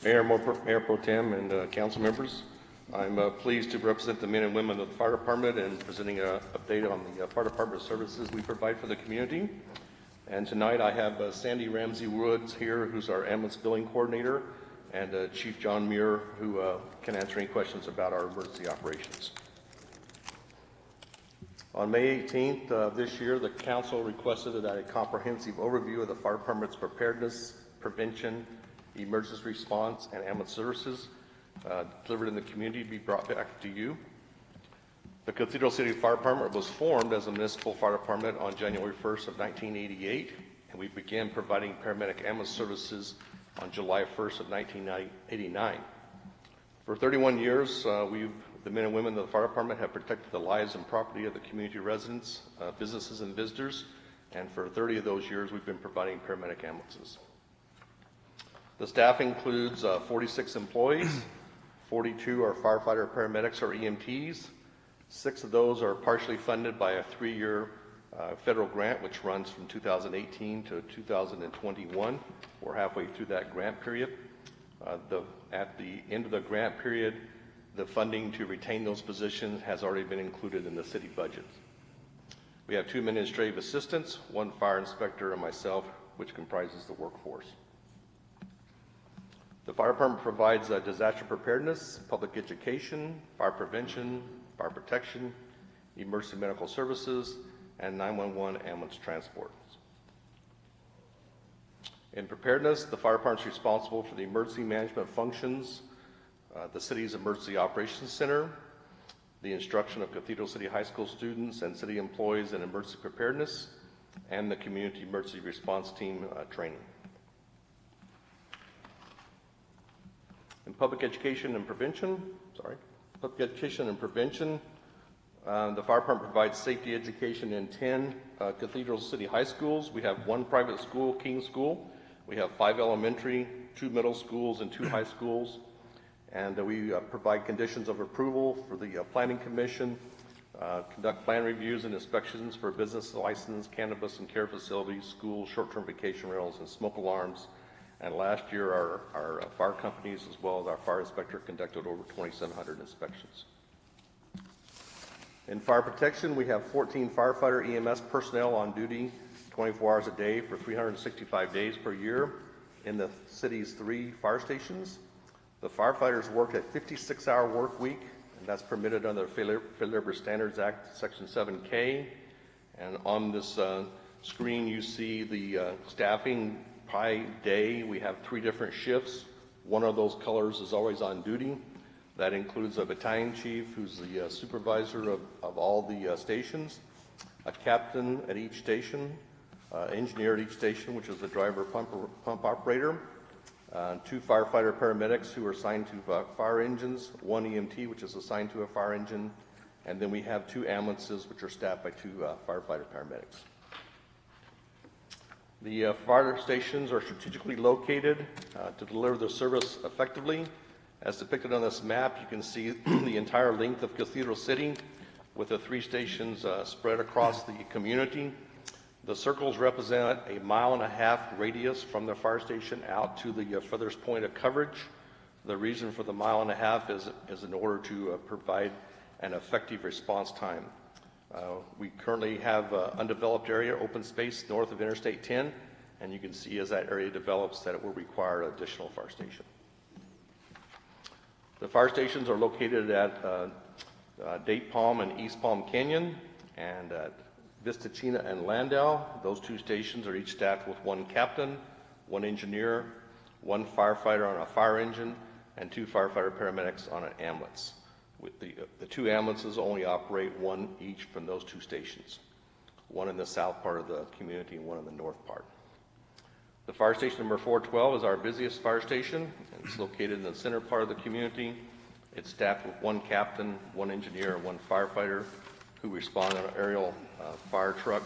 Mayor Pro Tem and council members, I'm pleased to represent the men and women of the fire department and presenting an update on the fire department services we provide for the community. And tonight I have Sandy Ramsey Woods here, who's our ambulance billing coordinator, and Chief John Muir, who can answer any questions about our emergency operations. On May 18th of this year, the council requested that a comprehensive overview of the fire department's preparedness, prevention, emergency response, and ambulance services delivered in the community be brought back to you. The Cathedral City Fire Department was formed as a municipal fire department on January 1st of 1988, and we began providing paramedic ambulance services on July 1st of 1989. For 31 years, the men and women of the fire department have protected the lives and property of the community residents, businesses, and visitors, and for 30 of those years, we've been providing paramedic ambulances. The staff includes 46 employees, 42 are firefighter paramedics or EMTs. 6 of those are partially funded by a 3-year federal grant, which runs from 2018 to 2021. We're halfway through that grant period. At the end of the grant period, the funding to retain those positions has already been included in the city budget. We have 2 administrative assistants, 1 fire inspector, and myself, which comprises the workforce. The fire department provides disaster preparedness, public education, fire prevention, fire protection, emergency medical services, and 911 ambulance transport. In preparedness, the fire department is responsible for the emergency management functions, the city's emergency operations center, the instruction of Cathedral City High School students and city employees in emergency preparedness, and the community emergency response team training. In public education and prevention, the fire department provides safety education in 10 Cathedral City High Schools. We have 1 private school, King School. We have 5 elementary, 2 middle schools, and 2 high schools. And we provide conditions of approval for the Planning Commission, conduct plan reviews and inspections for business license, cannabis and care facilities, schools, short-term vacation rentals, and smoke alarms. And last year, our fire companies, as well as our fire inspector, conducted over 2,700 inspections. In fire protection, we have 14 firefighter EMS personnel on duty 24 hours a day for 365 days per year in the city's 3 fire stations. The firefighters work a 56-hour work week, and that's permitted under the Fair Labor Standards Act, Section 7K. And on this screen, you see the staffing by day. We have 3 different shifts. One of those colors is always on duty. That includes a battalion chief, who's the supervisor of all the stations, a captain at each station, engineer at each station, which is the driver pump operator, 2 firefighter paramedics who are assigned to fire engines, 1 EMT, which is assigned to a fire engine, and then we have 2 ambulances, which are staffed by 2 firefighter paramedics. The fire stations are strategically located to deliver the service effectively. As depicted on this map, you can see the entire length of Cathedral City with the 3 stations spread across the community. The circles represent a 1.5 mile radius from the fire station out to the furthest point of coverage. The reason for the 1.5 miles is in order to provide an effective response time. We currently have undeveloped area, open space north of Interstate 10, and you can see as that area develops that it will require an additional fire station. The fire stations are located at Date Palm and East Palm Canyon, and at Vistachina and Landau. Those 2 stations are each staffed with 1 captain, 1 engineer, 1 firefighter on a fire engine, and 2 firefighter paramedics on an ambulance. With the 2 ambulances only operate 1 each from those 2 stations, 1 in the south part of the community and 1 in the north part. The fire station number 412 is our busiest fire station, and it's located in the center part of the community. It's staffed with 1 captain, 1 engineer, and 1 firefighter who respond on an aerial fire truck,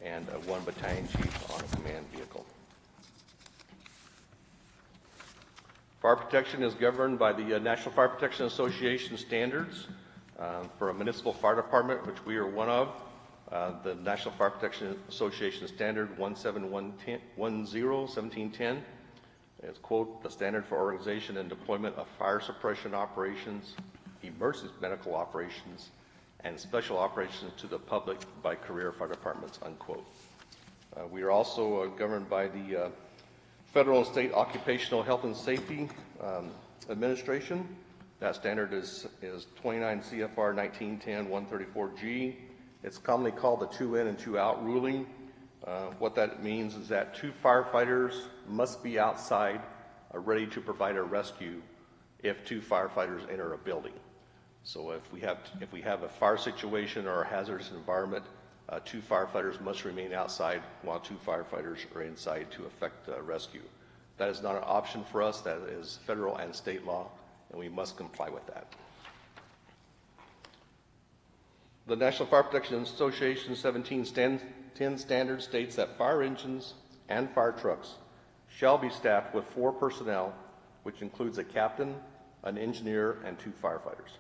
and 1 battalion chief on a command vehicle. Fire protection is governed by the National Fire Protection Association standards for a municipal fire department, which we are one of. The National Fire Protection Association Standard 1710 It's, quote, the standard for organization and deployment of fire suppression operations, emergency medical operations, and special operations to the public by career fire departments, unquote. We are also governed by the Federal and State Occupational Health and Safety Administration. That standard is 29 CFR 1910-134G. It's commonly called the 2 in and 2 out ruling. What that means is that 2 firefighters must be outside ready to provide a rescue if 2 firefighters enter a building. So if we have a fire situation or a hazardous environment, 2 firefighters must remain outside while 2 firefighters are inside to effect rescue. That is not an option for us. That is federal and state law, and we must comply with that. The National Fire Protection Association 1710 standard states that fire engines and fire trucks shall be staffed with 4 personnel, which includes a captain, an engineer, and 2 firefighters.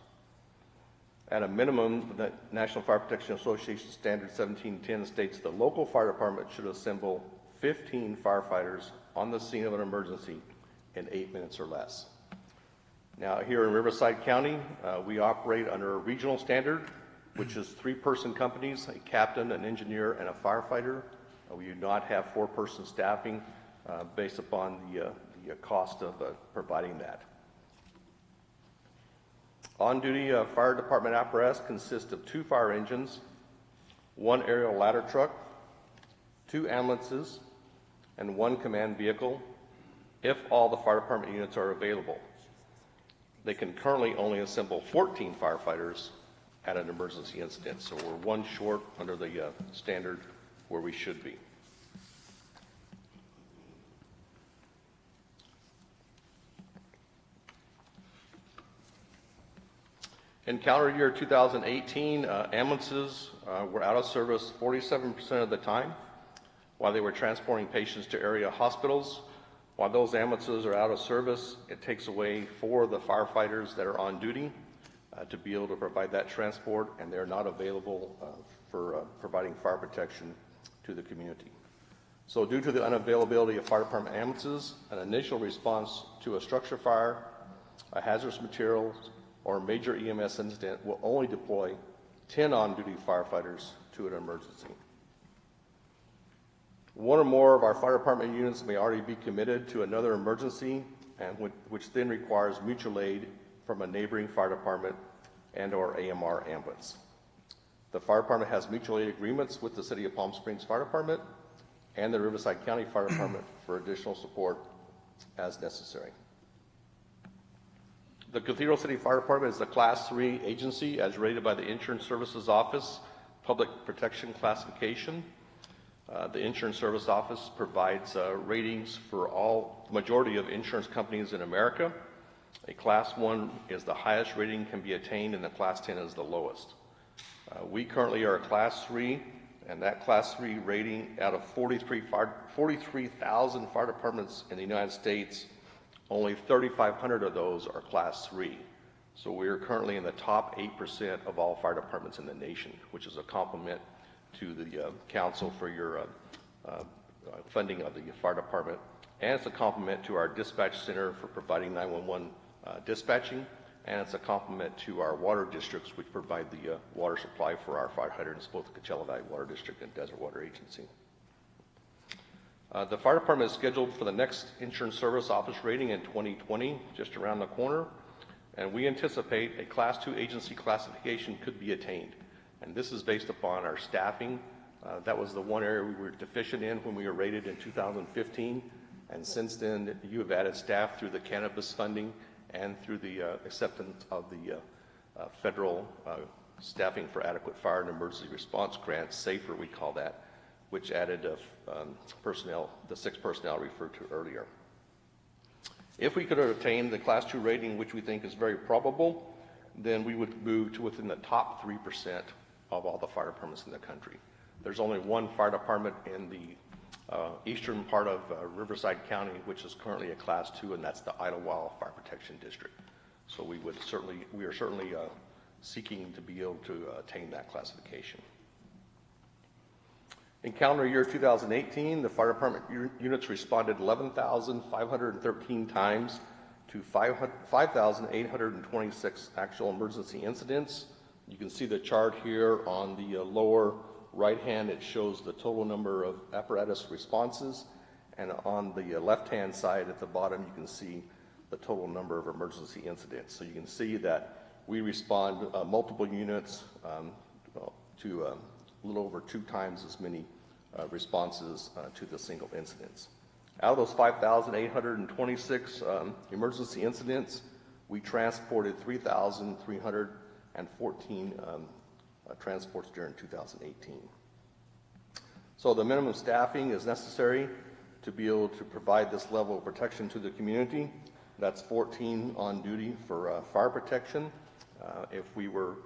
At a minimum, the National Fire Protection Association Standard 1710 states the local fire department should assemble 15 firefighters on the scene of an emergency in 8 minutes or less. Now, here in Riverside County, we operate under a regional standard, which is 3-person companies, a captain, an engineer, and a firefighter. We do not have 4-person staffing based upon the cost of providing that. On-duty fire department apparatus consists of 2 fire engines, 1 aerial ladder truck, 2 ambulances, and 1 command vehicle if all the fire department units are available. They can currently only assemble 14 firefighters at an emergency incident, so we're 1 short under the standard where we should be. In calendar year 2018, ambulances were out of service 47% of the time while they were transporting patients to area hospitals. While those ambulances are out of service, it takes away 4 of the firefighters that are on duty to be able to provide that transport, and they're not available for providing fire protection to the community. So due to the unavailability of fire department ambulances, an initial response to a structure fire, a hazardous materials, or a major EMS incident will only deploy 10 on-duty firefighters to an emergency. 1 or more of our fire department units may already be committed to another emergency, and which then requires mutual aid from a neighboring fire department and or AMR ambulance. The fire department has mutual aid agreements with the City of Palm Springs Fire Department and the Riverside County Fire Department for additional support as necessary. The Cathedral City Fire Department is a Class 3 agency as rated by the Insurance Services Office Public Protection Classification. The Insurance Service Office provides ratings for the majority of insurance companies in America. A Class 1 is the highest rating can be attained, and the Class 10 is the lowest. We currently are a Class 3, and that Class 3 rating out of 43,000 fire departments in the United States, only 3,500 of those are Class 3. So we are currently in the top 8% of all fire departments in the nation, which is a compliment to the council for your funding of the fire department. And it's a compliment to our dispatch center for providing 911 dispatching. And it's a compliment to our water districts, which provide the water supply for our fire hydrants, both the Coachella Valley Water District and Desert Water Agency. The fire department is scheduled for the next Insurance Service Office rating in 2020, just around the corner, and we anticipate a Class 2 agency classification could be attained. And this is based upon our staffing. That was the one area we were deficient in when we were rated in 2015, and since then you have added staff through the cannabis funding and through the acceptance of the federal Staffing for Adequate Fire and Emergency Response Grant, SAFER we call that, which added personnel, the 6 personnel referred to earlier. If we could obtain the Class 2 rating, which we think is very probable, then we would move to within the top 3% of all the fire departments in the country. There's only 1 fire department in the eastern part of Riverside County, which is currently a Class 2, and that's the Idlewild Fire Protection District. So we are certainly seeking to be able to attain that classification. In calendar year 2018, the fire department units responded 11,513 times to 5,826 actual emergency incidents. You can see the chart here on the lower right hand. It shows the total number of apparatus responses, and on the left-hand side at the bottom, you can see the total number of emergency incidents. So you can see that we respond multiple units to a little over 2 times as many responses to the single incidents. Out of those 5,826 emergency incidents, we transported 3,314 transports during 2018. So the minimum staffing is necessary to be able to provide this level of protection to the community. That's 14 on duty for fire protection. If we were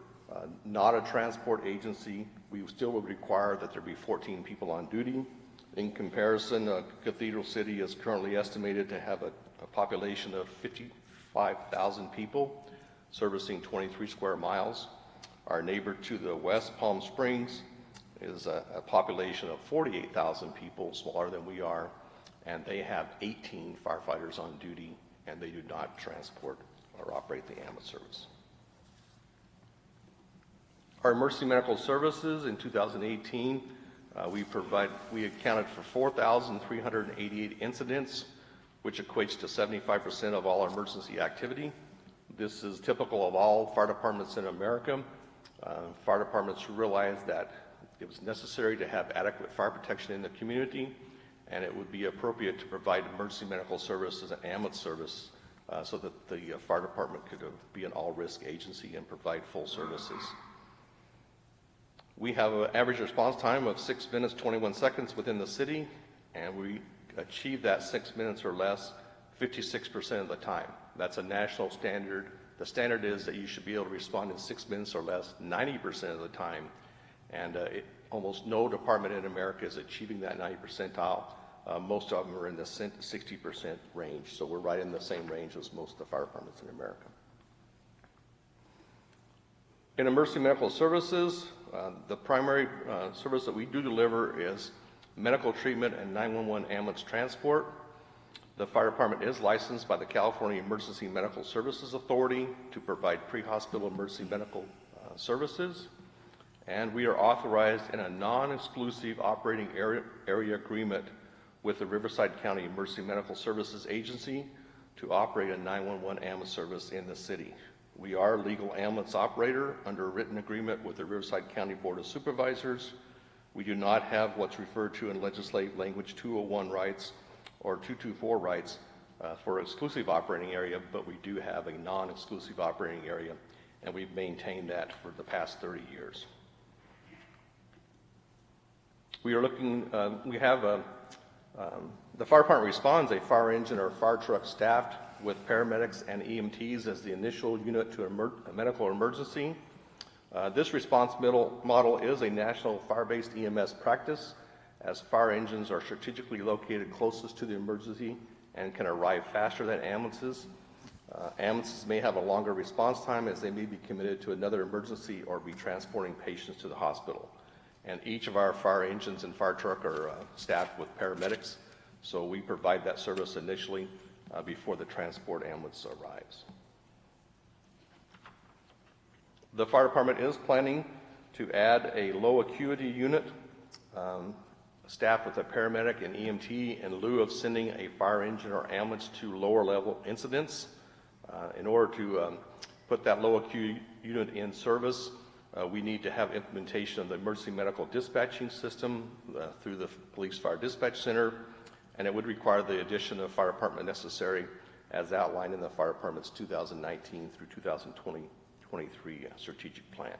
not a transport agency, we still would require that there be 14 people on duty. In comparison, Cathedral City is currently estimated to have a population of 55,000 people, servicing 23 square miles. Our neighbor to the west, Palm Springs, is a population of 48,000 people, smaller than we are, and they have 18 firefighters on duty, and they do not transport or operate the ambulance service. Our emergency medical services in 2018, we accounted for 4,388 incidents, which equates to 75% of all emergency activity. This is typical of all fire departments in America. Fire departments realized that it was necessary to have adequate fire protection in the community, and it would be appropriate to provide emergency medical services and ambulance service so that the fire department could be an all-risk agency and provide full services. We have an average response time of 6 minutes, 21 seconds within the city, and we achieve that 6 minutes or less 56% of the time. That's a national standard. The standard is that you should be able to respond in 6 minutes or less 90% of the time, and almost no department in America is achieving that 90 percentile. Most of them are in the 60% range, so we're right in the same range as most of the fire departments in America. In emergency medical services, the primary service that we do deliver is medical treatment and 911 ambulance transport. The fire department is licensed by the California Emergency Medical Services Authority to provide pre-hospital emergency medical services, and we are authorized in a non-exclusive operating area agreement with the Riverside County Emergency Medical Services Agency to operate a 911 ambulance service in the city. We are a legal ambulance operator under a written agreement with the Riverside County Board of Supervisors. We do not have what's referred to in legislative language 201 rights or 224 rights for exclusive operating area, but we do have a non-exclusive operating area, and we've maintained that for the past 30 years. We are looking, the fire department responds a fire engine or fire truck staffed with paramedics and EMTs as the initial unit to a medical emergency. This response model is a national fire-based EMS practice, as fire engines are strategically located closest to the emergency and can arrive faster than ambulances. Ambulances may have a longer response time as they may be committed to another emergency or be transporting patients to the hospital. And each of our fire engines and fire truck are staffed with paramedics, so we provide that service initially before the transport ambulance arrives. The fire department is planning to add a low acuity unit staffed with a paramedic and EMT in lieu of sending a fire engine or ambulance to lower level incidents. In order to put that low acuity unit in service, we need to have implementation of the emergency medical dispatching system through the Police Fire Dispatch Center, and it would require the addition of fire department necessary as outlined in the fire department's 2019 through 2023 strategic plan.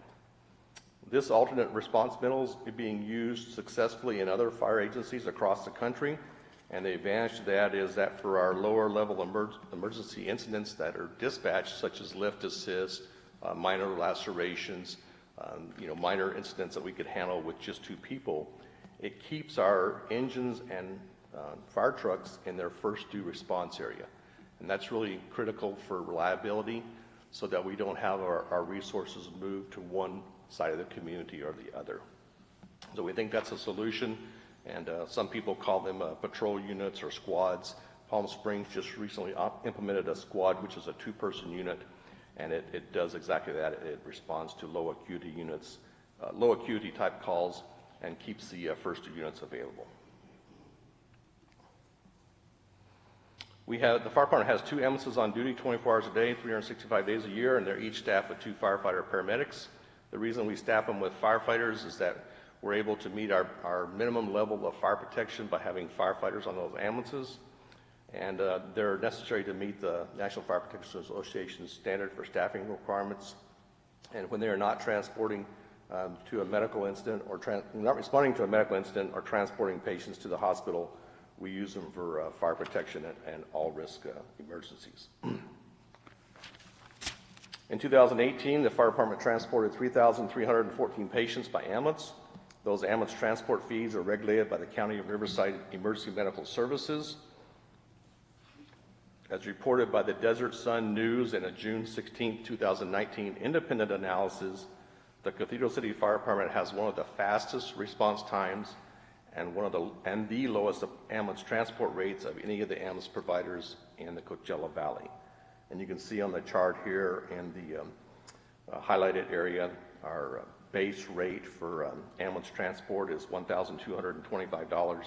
This alternate response model is being used successfully in other fire agencies across the country, and the advantage to that is that for our lower level emergency incidents that are dispatched, such as lift assist, minor lacerations, minor incidents that we could handle with just 2 people, it keeps our engines and fire trucks in their first due response area. And that's really critical for reliability so that we don't have our resources moved to one side of the community or the other. So we think that's a solution, and some people call them patrol units or squads. Palm Springs just recently implemented a squad, which is a 2-person unit, and it does exactly that. It responds to low acuity units, low acuity type calls, and keeps the first 2 units available. The fire department has 2 ambulances on duty 24 hours a day, 365 days a year, and they're each staffed with 2 firefighter paramedics. The reason we staff them with firefighters is that we're able to meet our minimum level of fire protection by having firefighters on those ambulances. And they're necessary to meet the National Fire Protection Association's standard for staffing requirements. And when they are not transporting to a medical incident or not responding to a medical incident or transporting patients to the hospital, we use them for fire protection and all risk emergencies. In 2018, the fire department transported 3,314 patients by ambulance. Those ambulance transport fees are regulated by the County of Riverside Emergency Medical Services. As reported by the Desert Sun News in a June 16, 2019 independent analysis, the Cathedral City Fire Department has one of the fastest response times and the lowest ambulance transport rates of any of the ambulance providers in the Coachella Valley. And you can see on the chart here in the highlighted area, our base rate for ambulance transport is $1,225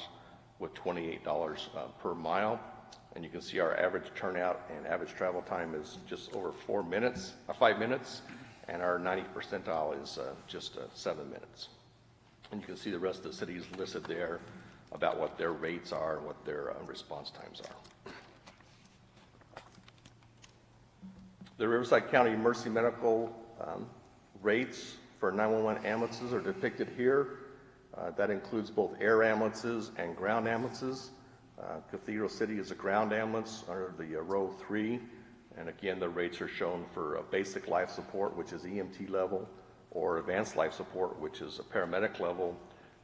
with $28 per mile. And you can see our average turnout and average travel time is just over 5 minutes, and our 90th percentile is just 7 minutes. And you can see the rest of the cities listed there about what their rates are and what their response times are. The Riverside County Emergency Medical rates for 911 ambulances are depicted here. That includes both air ambulances and ground ambulances. Cathedral City is a ground ambulance under the row 3, and again the rates are shown for basic life support, which is EMT level, or advanced life support, which is a paramedic level.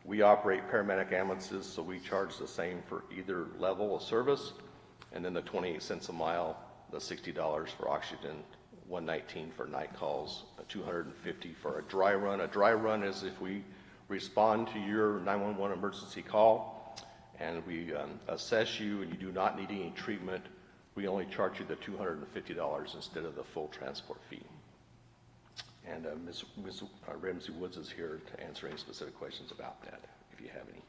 We operate paramedic ambulances, so we charge the same for either level of service, and then the 28 cents a mile, the $60 for oxygen, $119 for night calls, $250 for a dry run. A dry run is if we respond to your 911 emergency call and we assess you and you do not need any treatment, we only charge you the $250 instead of the full transport fee. And Ms. Ramsey Woods is here to answer any specific questions about that, if you have any.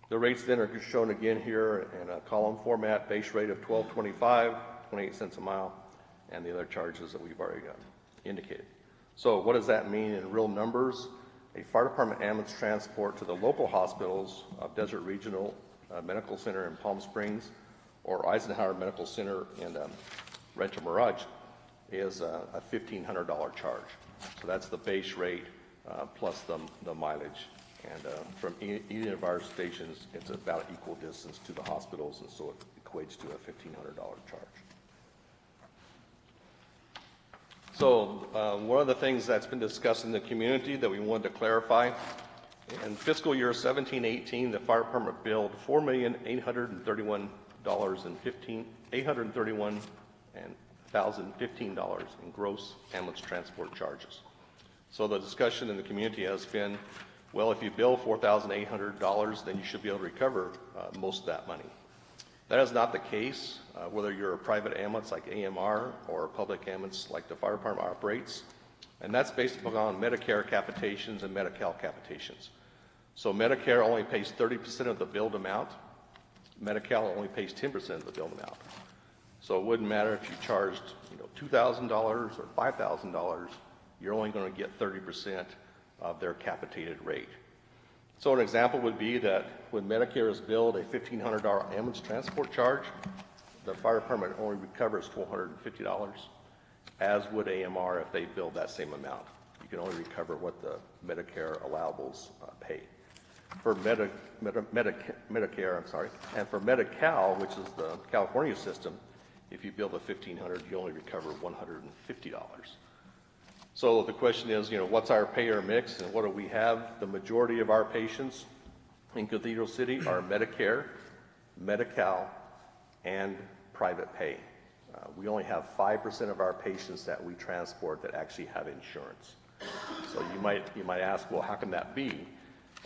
The rates then are shown again here in a column format, base rate of $12.25, 28 cents a mile, and the other charges that we've already indicated. So what does that mean in real numbers? A fire department ambulance transport to the local hospitals of Desert Regional Medical Center in Palm Springs or Eisenhower Medical Center in Rancho Mirage is a $1,500 charge. So that's the base rate plus the mileage. And from either of our stations, it's about equal distance to the hospitals, and so it equates to a $1,500 charge. So one of the things that's been discussed in the community that we wanted to clarify, in fiscal year 17-18, the fire department billed $4,831,015 in gross ambulance transport charges. So the discussion in the community has been, well, if you bill $4,800, then you should be able to recover most of that money. That is not the case, whether you're a private ambulance like AMR or a public ambulance like the fire department operates. And that's based upon Medicare capitations and Medi-Cal capitations. So Medicare only pays 30% of the billed amount. Medi-Cal only pays 10% of the billed amount. So it wouldn't matter if you charged $2,000 or $5,000, you're only going to get 30% of their capitated rate. So an example would be that when Medicare is billed a $1,500 ambulance transport charge, the fire department only recovers $450, as would AMR if they billed that same amount. You can only recover what the Medicare allowables pay. For Medicare, and for Medi-Cal, which is the California system, if you bill the $1,500, you only recover $150. So the question is, what's our payer mix and what do we have? The majority of our patients in Cathedral City are Medicare, Medi-Cal, and private pay. We only have 5% of our patients that we transport that actually have insurance. So you might ask, well, how can that be?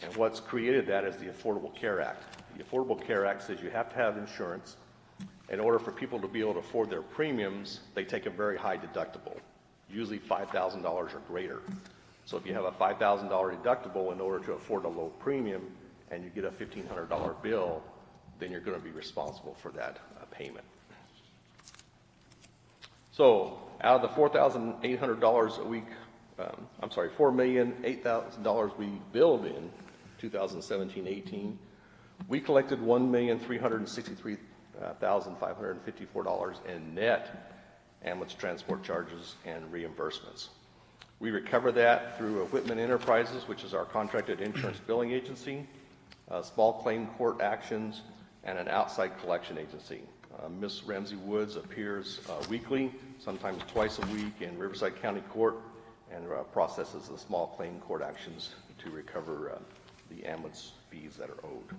And what's created that is the Affordable Care Act. The Affordable Care Act says you have to have insurance. In order for people to be able to afford their premiums, they take a very high deductible, usually $5,000 or greater. So if you have a $5,000 deductible in order to afford a low premium and you get a $1,500 bill, then you're going to be responsible for that payment. So out of the $4,800 a week, $4,008,000 we billed in 2017-18, we collected $1,363,554 in net ambulance transport charges and reimbursements. We recover that through Whitman Enterprises, which is our contracted insurance billing agency, small claim court actions, and an outside collection agency. Ms. Ramsey Woods appears weekly, sometimes twice a week in Riverside County Court, and processes the small claim court actions to recover the ambulance fees that are owed.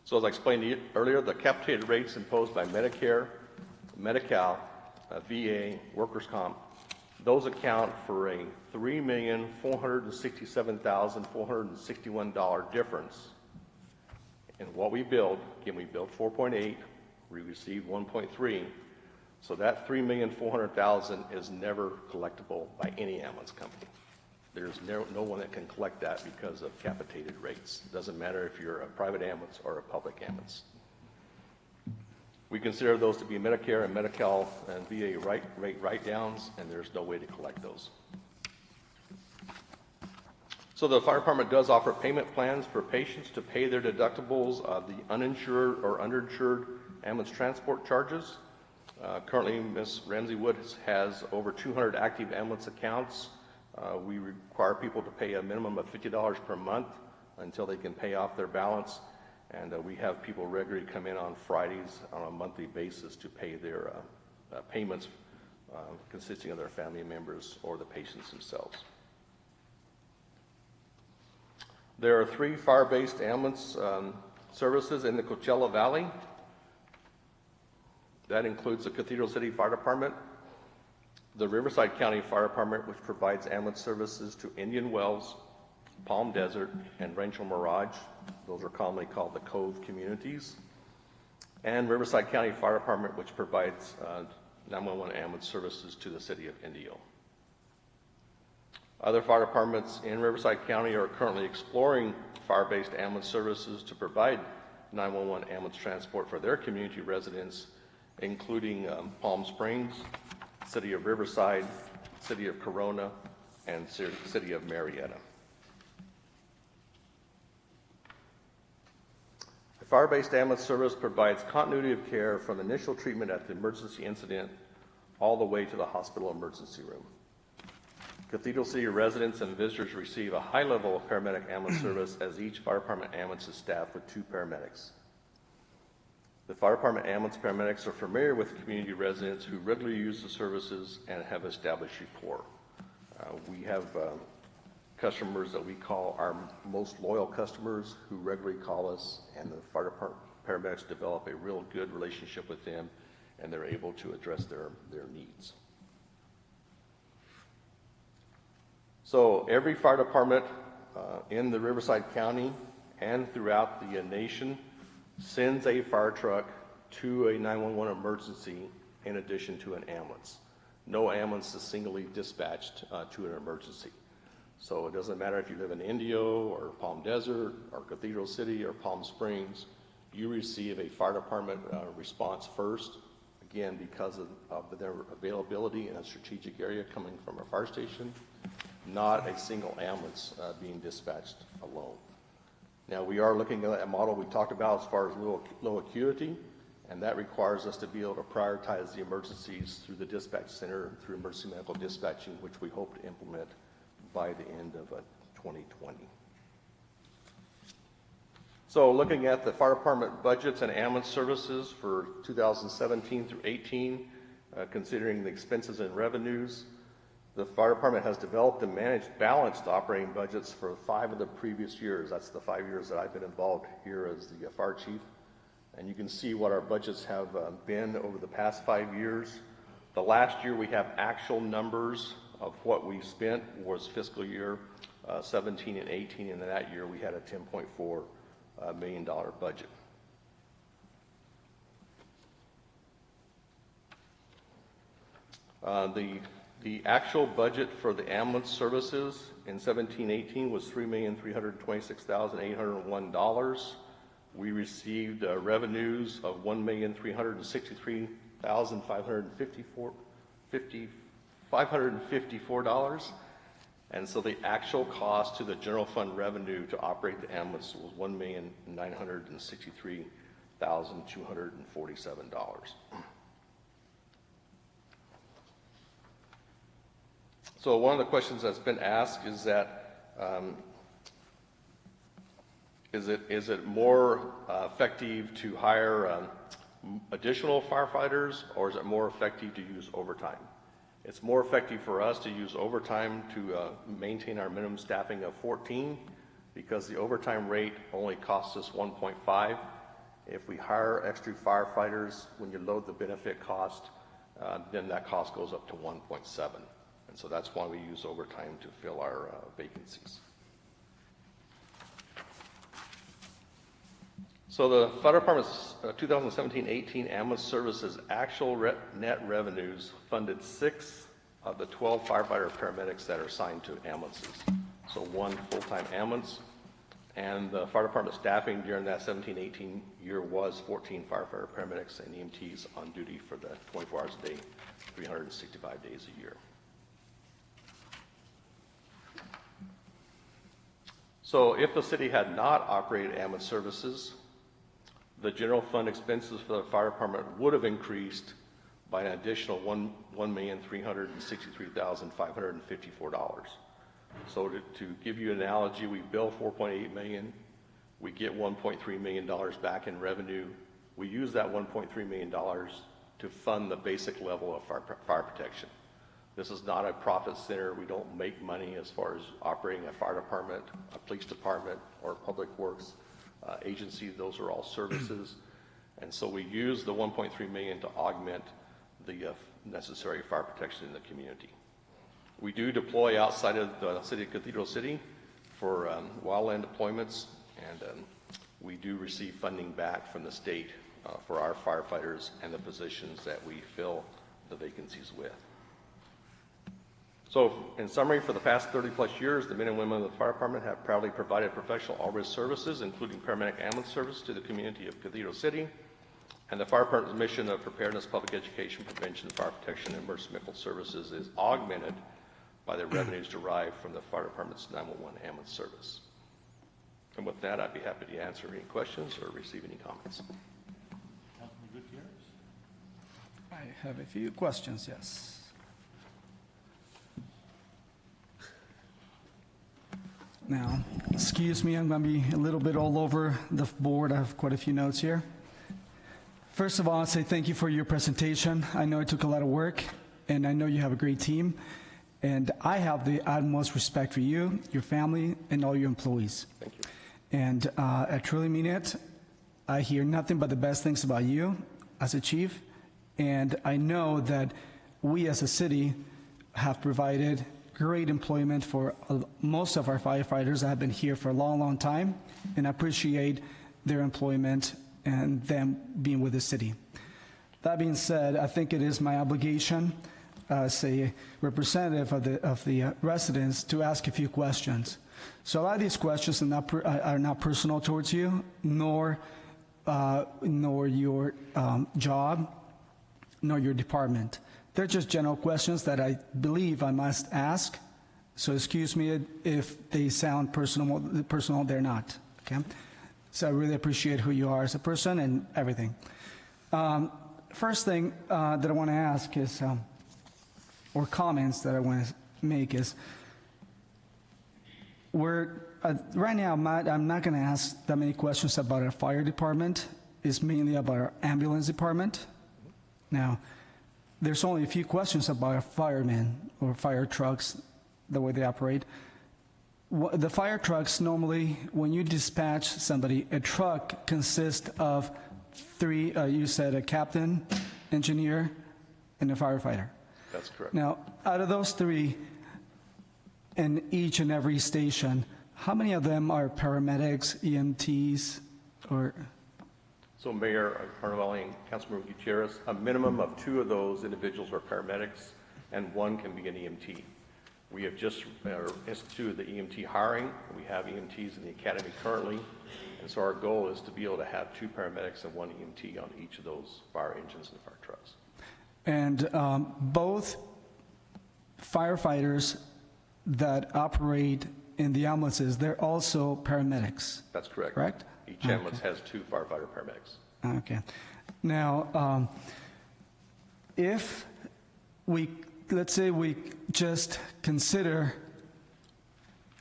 So as I explained to you earlier, the capitated rates imposed by Medicare, Medi-Cal, VA, workers' comp, those account for a $3,467,461 difference in what we billed. Again, we billed 4.8, we received 1.3. So that $3,400,000 is never collectible by any ambulance company. There's no one that can collect that because of capitated rates. It doesn't matter if you're a private ambulance or a public ambulance. We consider those to be Medicare and Medi-Cal and VA rate write-downs, and there's no way to collect those. So the fire department does offer payment plans for patients to pay their deductibles of the uninsured or underinsured ambulance transport charges. Currently, Ms. Ramsey Woods has over 200 active ambulance accounts. We require people to pay a minimum of $50 per month until they can pay off their balance. And we have people regularly come in on Fridays on a monthly basis to pay their payments consisting of their family members or the patients themselves. There are 3 fire-based ambulance services in the Coachella Valley. That includes the Cathedral City Fire Department, the Riverside County Fire Department, which provides ambulance services to Indian Wells, Palm Desert, and Rancho Mirage. Those are commonly called the Cove communities. And Riverside County Fire Department, which provides 911 ambulance services to the city of Indio. Other fire departments in Riverside County are currently exploring fire-based ambulance services to provide 911 ambulance transport for their community residents, including Palm Springs, City of Riverside, City of Corona, and City of Marietta. The fire-based ambulance service provides continuity of care from initial treatment at the emergency incident all the way to the hospital emergency room. Cathedral City residents and visitors receive a high level of paramedic ambulance service, as each fire department ambulance is staffed with 2 paramedics. The fire department ambulance paramedics are familiar with community residents who regularly use the services and have established rapport. We have customers that we call our most loyal customers who regularly call us, and the fire department paramedics develop a real good relationship with them, and they're able to address their needs. So every fire department in the Riverside County and throughout the nation sends a fire truck to a 911 emergency in addition to an ambulance. No ambulance is singly dispatched to an emergency. So it doesn't matter if you live in Indio or Palm Desert or Cathedral City or Palm Springs, you receive a fire department response first, again, because of their availability in a strategic area coming from a fire station, not a single ambulance being dispatched alone. Now, we are looking at a model we talked about as far as low acuity, and that requires us to be able to prioritize the emergencies through the dispatch center, through emergency medical dispatching, which we hope to implement by the end of 2020. So looking at the fire department budgets and ambulance services for 2017 through 18, considering the expenses and revenues, the fire department has developed and managed balanced operating budgets for 5 of the previous years. That's the 5 years that I've been involved here as the fire chief. And you can see what our budgets have been over the past 5 years. The last year we have actual numbers of what we spent was fiscal year 17 and 18, and in that year we had a $10.4 million budget. The actual budget for the ambulance services in 17-18 was $3,326,801. We received revenues of $1,363,554, and so the actual cost to the general fund revenue to operate the ambulance was $1,963,247. So one of the questions that's been asked is that is it more effective to hire additional firefighters, or is it more effective to use overtime? It's more effective for us to use overtime to maintain our minimum staffing of 14, because the overtime rate only costs us 1.5. If we hire extra firefighters, when you load the benefit cost, then that cost goes up to 1.7. And so that's why we use overtime to fill our vacancies. So the fire department's 2017-18 ambulance services actual net revenues funded 6 of the 12 firefighter paramedics that are assigned to ambulances. So 1 full-time ambulance, and the fire department staffing during that 17-18 year was 14 firefighter paramedics and EMTs on duty for the 24 hours a day, 365 days a year. So if the city had not operated ambulance services, the general fund expenses for the fire department would have increased by an additional $1,363,554. So to give you an analogy, we bill $4.8 million, we get $1.3 million back in revenue. We use that $1.3 million to fund the basic level of fire protection. This is not a profit center. We don't make money as far as operating a fire department, a police department, or public works agency. Those are all services. And so we use the $1.3 million to augment the necessary fire protection in the community. We do deploy outside of the city of Cathedral City for wildland deployments, and we do receive funding back from the state for our firefighters and the positions that we fill the vacancies with. So in summary, for the past 30-plus years, the men and women of the fire department have proudly provided professional all-risk services, including paramedic ambulance service, to the community of Cathedral City. And the fire department's mission of preparedness, public education, prevention, fire protection, and emergency medical services is augmented by the revenues derived from the fire department's 911 ambulance service. And with that, I'd be happy to answer any questions or receive any comments. I have a few questions, yes. Now, excuse me, I'm going to be a little bit all over the board. I have quite a few notes here. First of all, I'll say thank you for your presentation. I know it took a lot of work, and I know you have a great team. And I have the utmost respect for you, your family, and all your employees. Thank you. And I truly mean it. I hear nothing but the best things about you as a chief. And I know that we as a city have provided great employment for most of our firefighters that have been here for a long, long time, and I appreciate their employment and them being with the city. That being said, I think it is my obligation as a representative of the residents to ask a few questions. So a lot of these questions are not personal towards you, nor your job, nor your department. They're just general questions that I believe I must ask. So excuse me if they sound personal, they're not, okay? So I really appreciate who you are as a person and everything. First thing that I want to ask is, or comments that I want to make is, right now I'm not going to ask that many questions about our fire department. It's mainly about our ambulance department. Now, there's only a few questions about our firemen or fire trucks, the way they operate. The fire trucks, normally, when you dispatch somebody, a truck consists of 3, you said a captain, engineer, and a firefighter. That's correct. Now, out of those three, in each and every station, how many of them are paramedics, EMTs, or? So Mayor Carnevale and Councilmember Gutierrez, a minimum of 2 of those individuals are paramedics and 1 can be an EMT. We have just instituted the EMT hiring. We have EMTs in the academy currently. And so our goal is to be able to have 2 paramedics and 1 EMT on each of those fire engines and fire trucks. And both firefighters that operate in the ambulances, they're also paramedics. That's correct. Correct? Each ambulance has 2 firefighter paramedics. Okay. Now, if we, let's say we just consider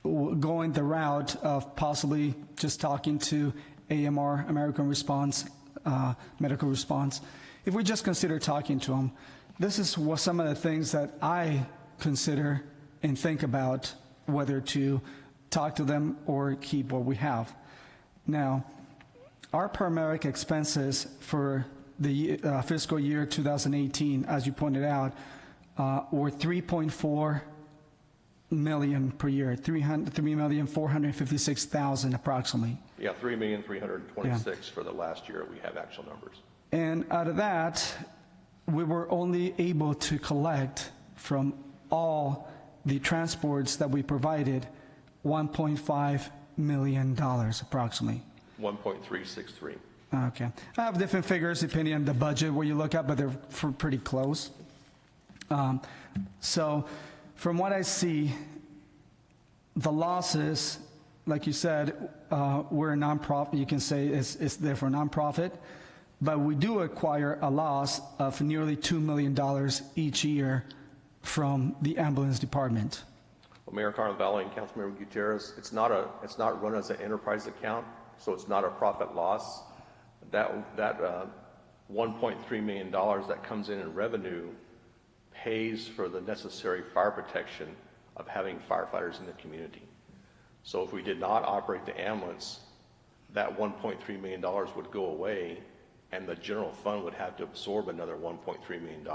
going the route of possibly just talking to AMR, American Response, Medical Response, if we just consider talking to them, this is some of the things that I consider and think about whether to talk to them or keep what we have. Now, our paramedic expenses for the fiscal year 2018, as you pointed out, were $3.4 million per year, $3,456,000 approximately. Yeah, $3,326,000 for the last year. We have actual numbers. And out of that, we were only able to collect from all the transports that we provided $1.5 million approximately. 1.363. Okay. I have different figures depending on the budget where you look at, but they're pretty close. So from what I see, the losses, like you said, we're a nonprofit. You can say it's there for a nonprofit, but we do acquire a loss of nearly $2 million each year from the ambulance department. Well, Mayor Carnevale and Councilmember Gutierrez, it's not run as an enterprise account, so it's not a profit loss. That $1.3 million that comes in revenue pays for the necessary fire protection of having firefighters in the community. So if we did not operate the ambulance, that $1.3 million would go away, and the general fund would have to absorb another $1.3 million.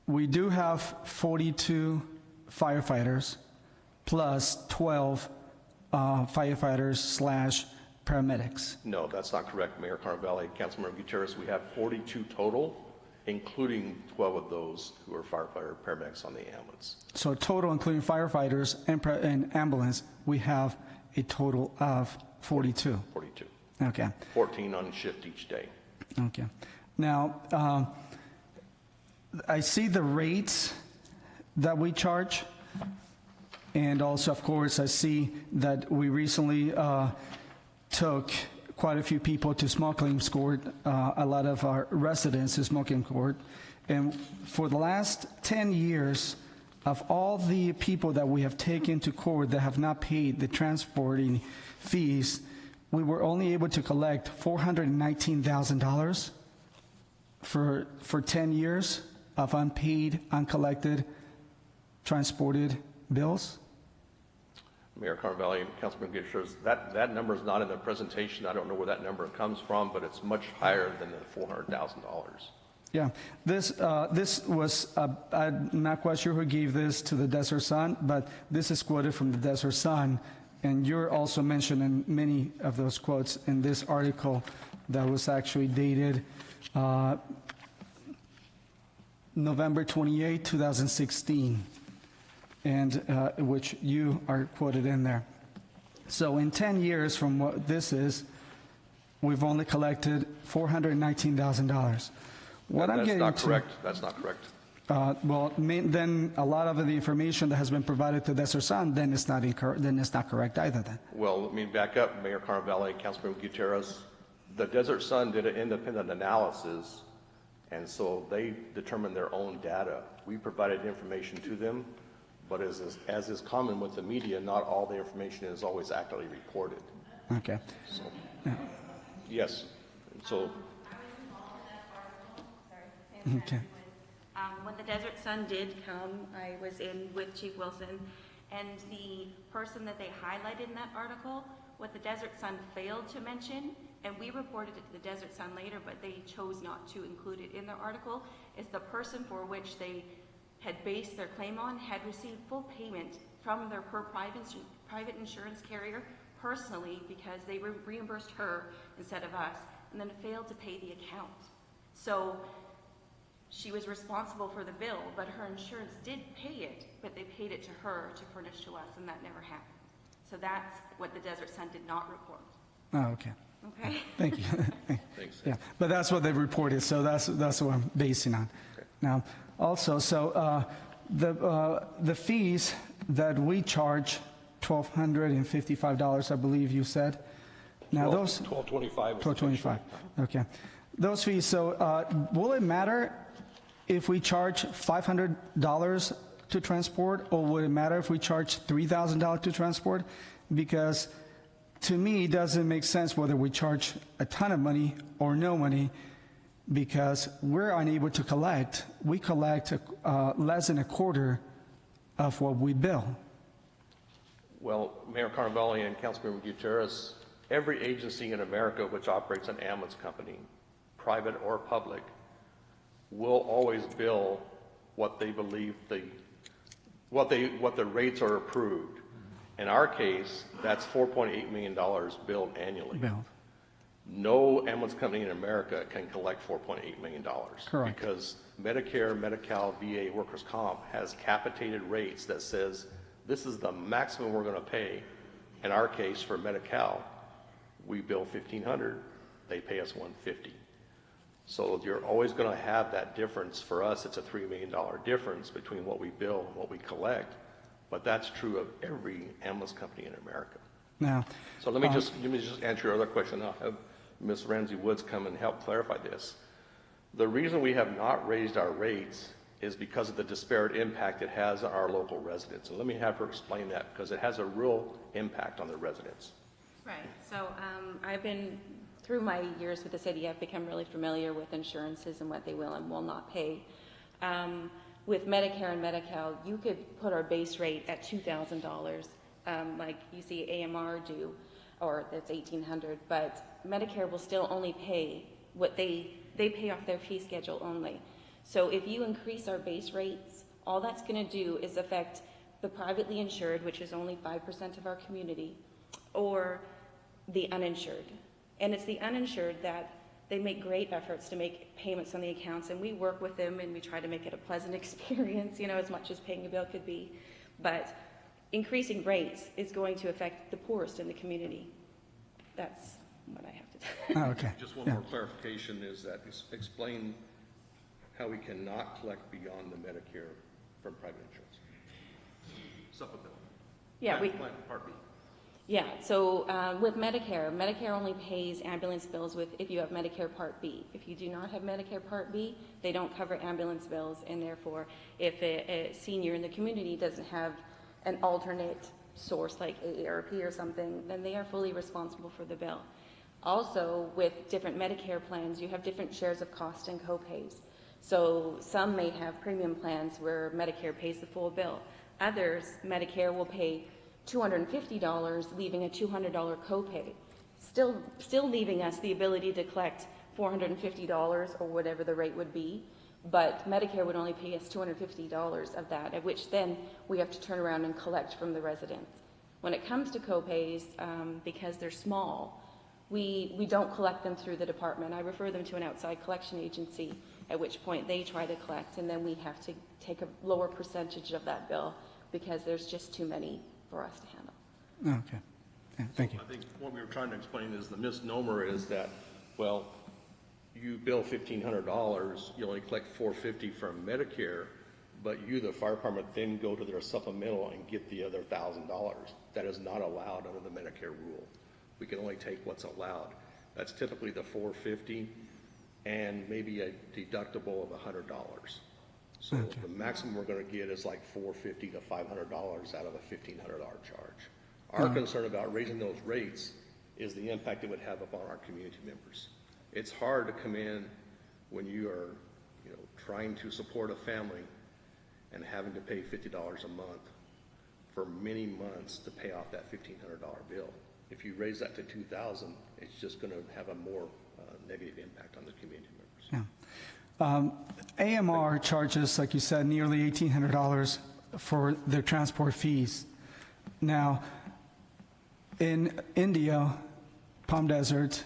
We do have 42 firefighters plus 12 firefighters / paramedics. No, that's not correct, Mayor Carnevale, Councilmember Gutierrez. We have 42 total, including 12 of those who are firefighter paramedics on the ambulance. So total, including firefighters and ambulance, we have a total of 42. 42. Okay. 14 on shift each day. Okay. Now, I see the rates that we charge, and also, of course, I see that we recently took quite a few people to small claims court, a lot of our residents to small claims court, and for the last 10 years, of all the people that we have taken to court that have not paid the transporting fees, we were only able to collect $419,000 for 10 years of unpaid, uncollected, transported bills. Mayor Carnevale and Councilman Gutierrez, that number is not in the presentation. I don't know where that number comes from, but it's much higher than the $400,000. Yeah, this was, I'm not quite sure who gave this to the Desert Sun, but this is quoted from the Desert Sun, and you're also mentioned in many of those quotes in this article that was actually dated November 28, 2016, and which you are quoted in there. So in 10 years from what this is, we've only collected $419,000. What I'm getting to... That's not correct. That's not correct. Well, then a lot of the information that has been provided to Desert Sun, then it's not correct either then. Well, let me back up, Mayor Carnevale, Councilman Gutierrez. The Desert Sun did an independent analysis, and so they determined their own data. We provided information to them, but as is common with the media, not all the information is always accurately reported. Okay. So, Yeah. yes. So. Okay. When the Desert Sun did come, I was in with Chief Wilson, and the person that they highlighted in that article, what the Desert Sun failed to mention and we reported it to the Desert Sun later, but they chose not to include it in their article, is the person for which they had based their claim on had received full payment from their private insurance carrier personally because they reimbursed her instead of us, and then failed to pay the account. So she was responsible for the bill, but her insurance did pay it, but they paid it to her to furnish to us, and that never happened. So that's what the Desert Sun did not report. Oh, okay. Okay? Thank you. Thanks. Yeah, but that's what they reported, so that's what I'm basing on. Okay. Now, also, so the fees that we charge, $1,255, I believe you said. Now those $12.25. $12.25. Okay, those fees. So will it matter if we charge $500 to transport, or would it matter if we charge $3,000 to transport? Because to me, it doesn't make sense whether we charge a ton of money or no money, because we're unable to collect. We collect less than a quarter of what we bill. Well, Mayor Carnevale and Councilmember Gutierrez, every agency in America which operates an ambulance company, private or public, will always bill what they believe what the rates are approved. In our case, that's $4.8 million billed annually. Bill. No ambulance company in America can collect $4.8 million. Correct. Because Medicare, Medi-Cal, VA, workers' comp has capitated rates that says this is the maximum we're going to pay. In our case, for Medi-Cal, we bill $1,500, they pay us $150. So you're always going to have that difference. For us, it's a $3 million difference between what we bill and what we collect. But that's true of every ambulance company in America. Now, So let me just answer your other question. I'll have Ms. Ramsey Woods come and help clarify this. The reason we have not raised our rates is because of the disparate impact it has on our local residents. And let me have her explain that, because it has a real impact on the residents. Right. So I've been, through my years with the city, I've become really familiar with insurances and what they will and will not pay. With Medicare and Medi-Cal, you could put our base rate at $2,000, like you see AMR do, or that's $1,800. But Medicare will still only pay what they pay off their fee schedule only. So if you increase our base rates, all that's going to do is affect the privately insured, which is only 5% of our community, or the uninsured. And it's the uninsured that they make great efforts to make payments on the accounts, and we work with them and we try to make it a pleasant experience, you know, as much as paying a bill could be. But increasing rates is going to affect the poorest in the community. That's what I have to say. oh, okay. Just one more clarification is that explain how we cannot collect beyond the Medicare from private insurance. Supplemental. Yeah, Part B. Yeah, so with Medicare, Medicare only pays ambulance bills if you have Medicare Part B. If you do not have Medicare Part B, they don't cover ambulance bills, and therefore, if a senior in the community doesn't have an alternate source like AARP or something, then they are fully responsible for the bill. Also, with different Medicare plans, you have different shares of cost and copays. So some may have premium plans where Medicare pays the full bill. Others, Medicare will pay $250, leaving a $200 copay, still leaving us the ability to collect $450 or whatever the rate would be, but Medicare would only pay us $250 of that, at which then we have to turn around and collect from the residents. When it comes to copays, because they're small, we don't collect them through the department. I refer them to an outside collection agency, at which point they try to collect, and then we have to take a lower percentage of that bill because there's just too many for us to handle. Okay. Yeah, thank you. I think what we were trying to explain is the misnomer is that, well, you bill $1,500, you only collect $450 from Medicare, but you, the fire department, then go to their supplemental and get the other $1,000. That is not allowed under the Medicare rule. We can only take what's allowed. That's typically the $450 and maybe a deductible of $100. So Okay. the maximum we're going to get is like $450 to $500 out of a $1,500 charge. Our concern about raising those rates is the impact it would have upon our community members. It's hard to come in when you are, trying to support a family and having to pay $50 a month for many months to pay off that $1,500 bill. If you raise that to 2,000, it's just going to have a more negative impact on the community members. Yeah. AMR charges, like you said, nearly $1,800 for their transport fees. Now, in India, Palm Desert,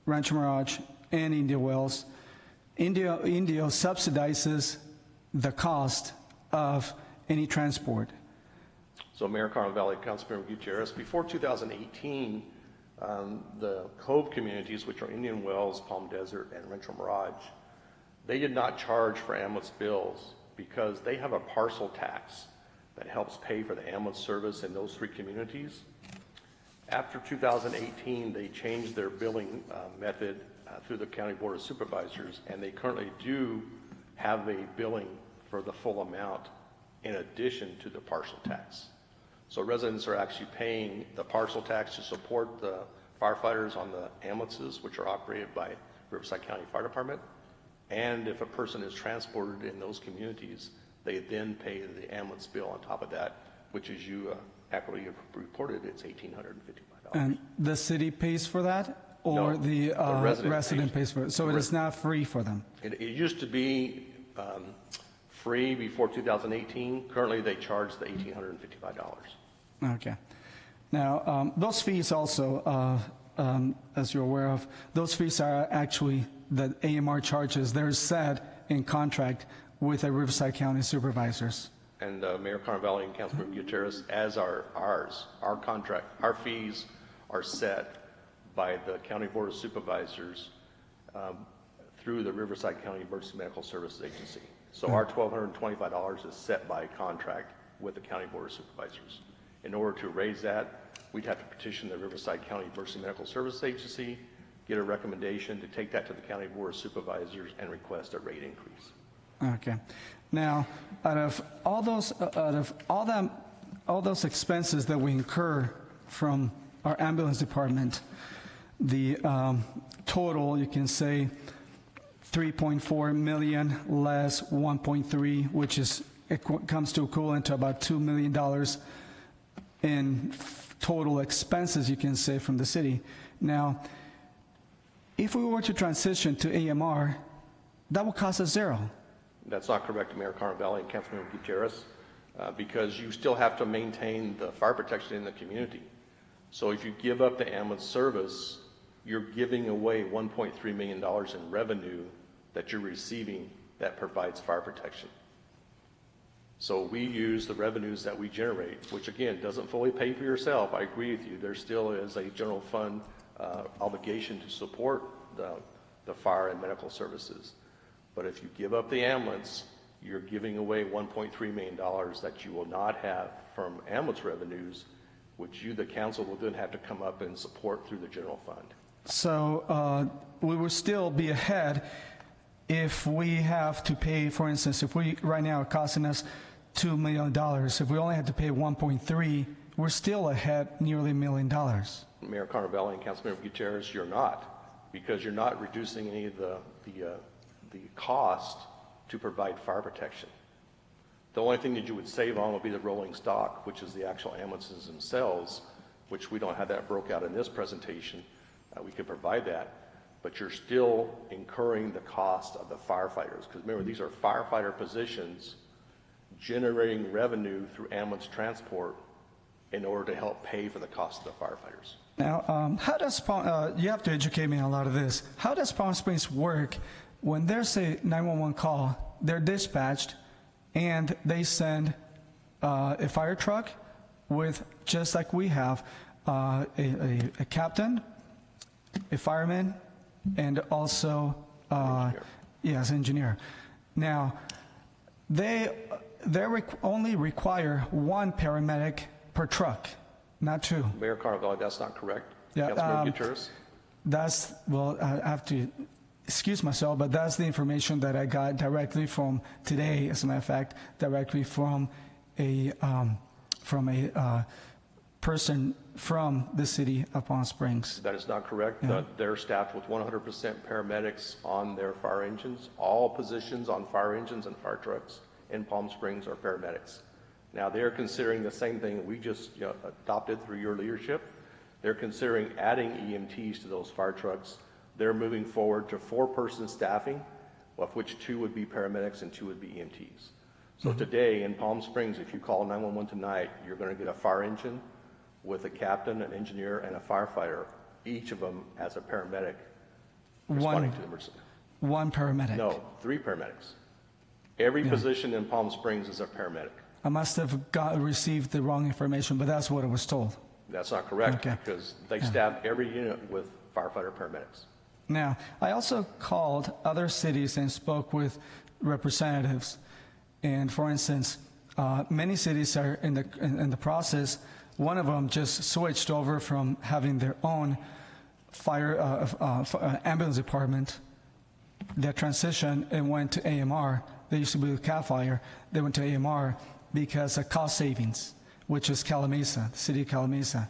Rancho Mirage, and India Wells, India subsidizes the cost of any transport. So Mayor Carmel Valley, Councilmember Gutierrez, before 2018, the Cove communities, which are Indian Wells, Palm Desert, and Rancho Mirage, they did not charge for ambulance bills because they have a parcel tax that helps pay for the ambulance service in those three communities. After 2018, they changed their billing method through the County Board of Supervisors, and they currently do have a billing for the full amount in addition to the partial tax. So residents are actually paying the partial tax to support the firefighters on the ambulances, which are operated by Riverside County Fire Department. And if a person is transported in those communities, they then pay the ambulance bill on top of that, which as you accurately reported, it's $1,855. And the city pays for that, or No, the resident pays for it? So it is not free for them? It used to be free before 2018. Currently, they charge the $1,855. Okay. Now, those fees also, as you're aware of, those fees are actually the AMR charges. They're set in contract with the Riverside County supervisors. And Mayor Carnevale and Councilmember Gutierrez, as are ours. Our contract, our fees are set by the County Board of Supervisors through the Riverside County Emergency Medical Services Agency. So our $1,225 is set by contract with the County Board of Supervisors. In order to raise that, we'd have to petition the Riverside County Emergency Medical Services Agency, get a recommendation to take that to the County Board of Supervisors and request a rate increase. Okay. Now, out of all those expenses that we incur from our ambulance department, the total, you can say, 3.4 million less 1.3, which is comes to equivalent to about $2 million in total expenses, you can say, from the city. Now, if we were to transition to AMR, that would cost us zero. That's not correct, Mayor Carnevale and Councilmember Gutierrez, because you still have to maintain the fire protection in the community. So if you give up the ambulance service, you're giving away $1.3 million in revenue that you're receiving that provides fire protection. So we use the revenues that we generate, which again, doesn't fully pay for yourself. I agree with you. There still is a general fund obligation to support the fire and medical services. But if you give up the ambulance, you're giving away $1.3 million that you will not have from ambulance revenues, which you, the council, will then have to come up and support through the general fund. So we will still be ahead if we have to pay, for instance, if we right now are costing us $2 million, if we only had to pay 1.3, we're still ahead nearly $1 million. Mayor Carnevale and Councilmember Gutierrez, you're not, because you're not reducing any of the cost to provide fire protection. The only thing that you would save on would be the rolling stock, which is the actual ambulances themselves, which we don't have that broke out in this presentation. We could provide that, but you're still incurring the cost of the firefighters, because remember, these are firefighter positions generating revenue through ambulance transport in order to help pay for the cost of the firefighters. Now, how does you have to educate me on a lot of this. How does Palm Springs work when there's a 911 call? They're dispatched, and they send a fire truck with, just like we have, a captain, a fireman, and also engineer. Now, they only require one paramedic per truck, not two. Mayor Carnevale, that's not correct. Yeah, Councilmember Gutierrez? I have to excuse myself, but that's the information that I got directly from today, as a matter of fact, directly from a person from the city of Palm Springs. That is not correct. Yeah. They're staffed with 100% paramedics on their fire engines. All positions on fire engines and fire trucks in Palm Springs are paramedics. Now, they're considering the same thing we just adopted through your leadership, They're considering adding EMTs to those fire trucks. They're moving forward to 4-person staffing, of which 2 would be paramedics and 2 would be EMTs. So today in Palm Springs, if you call 911 tonight, you're going to get a fire engine with a captain, an engineer, and a firefighter, each of them as a paramedic responding to the emergency. One paramedic? No, 3 paramedics. Every position in Palm Springs is a paramedic. I must have received the wrong information, but that's what I was told. That's not correct, Okay. because they staff every unit with firefighter paramedics. Now, I also called other cities and spoke with representatives. And for instance, many cities are in the process. One of them just switched over from having their own ambulance department. That transition and went to AMR. They used to be with CAL FIRE. They went to AMR because of cost savings, which is Calamasa, the city of Calamasa.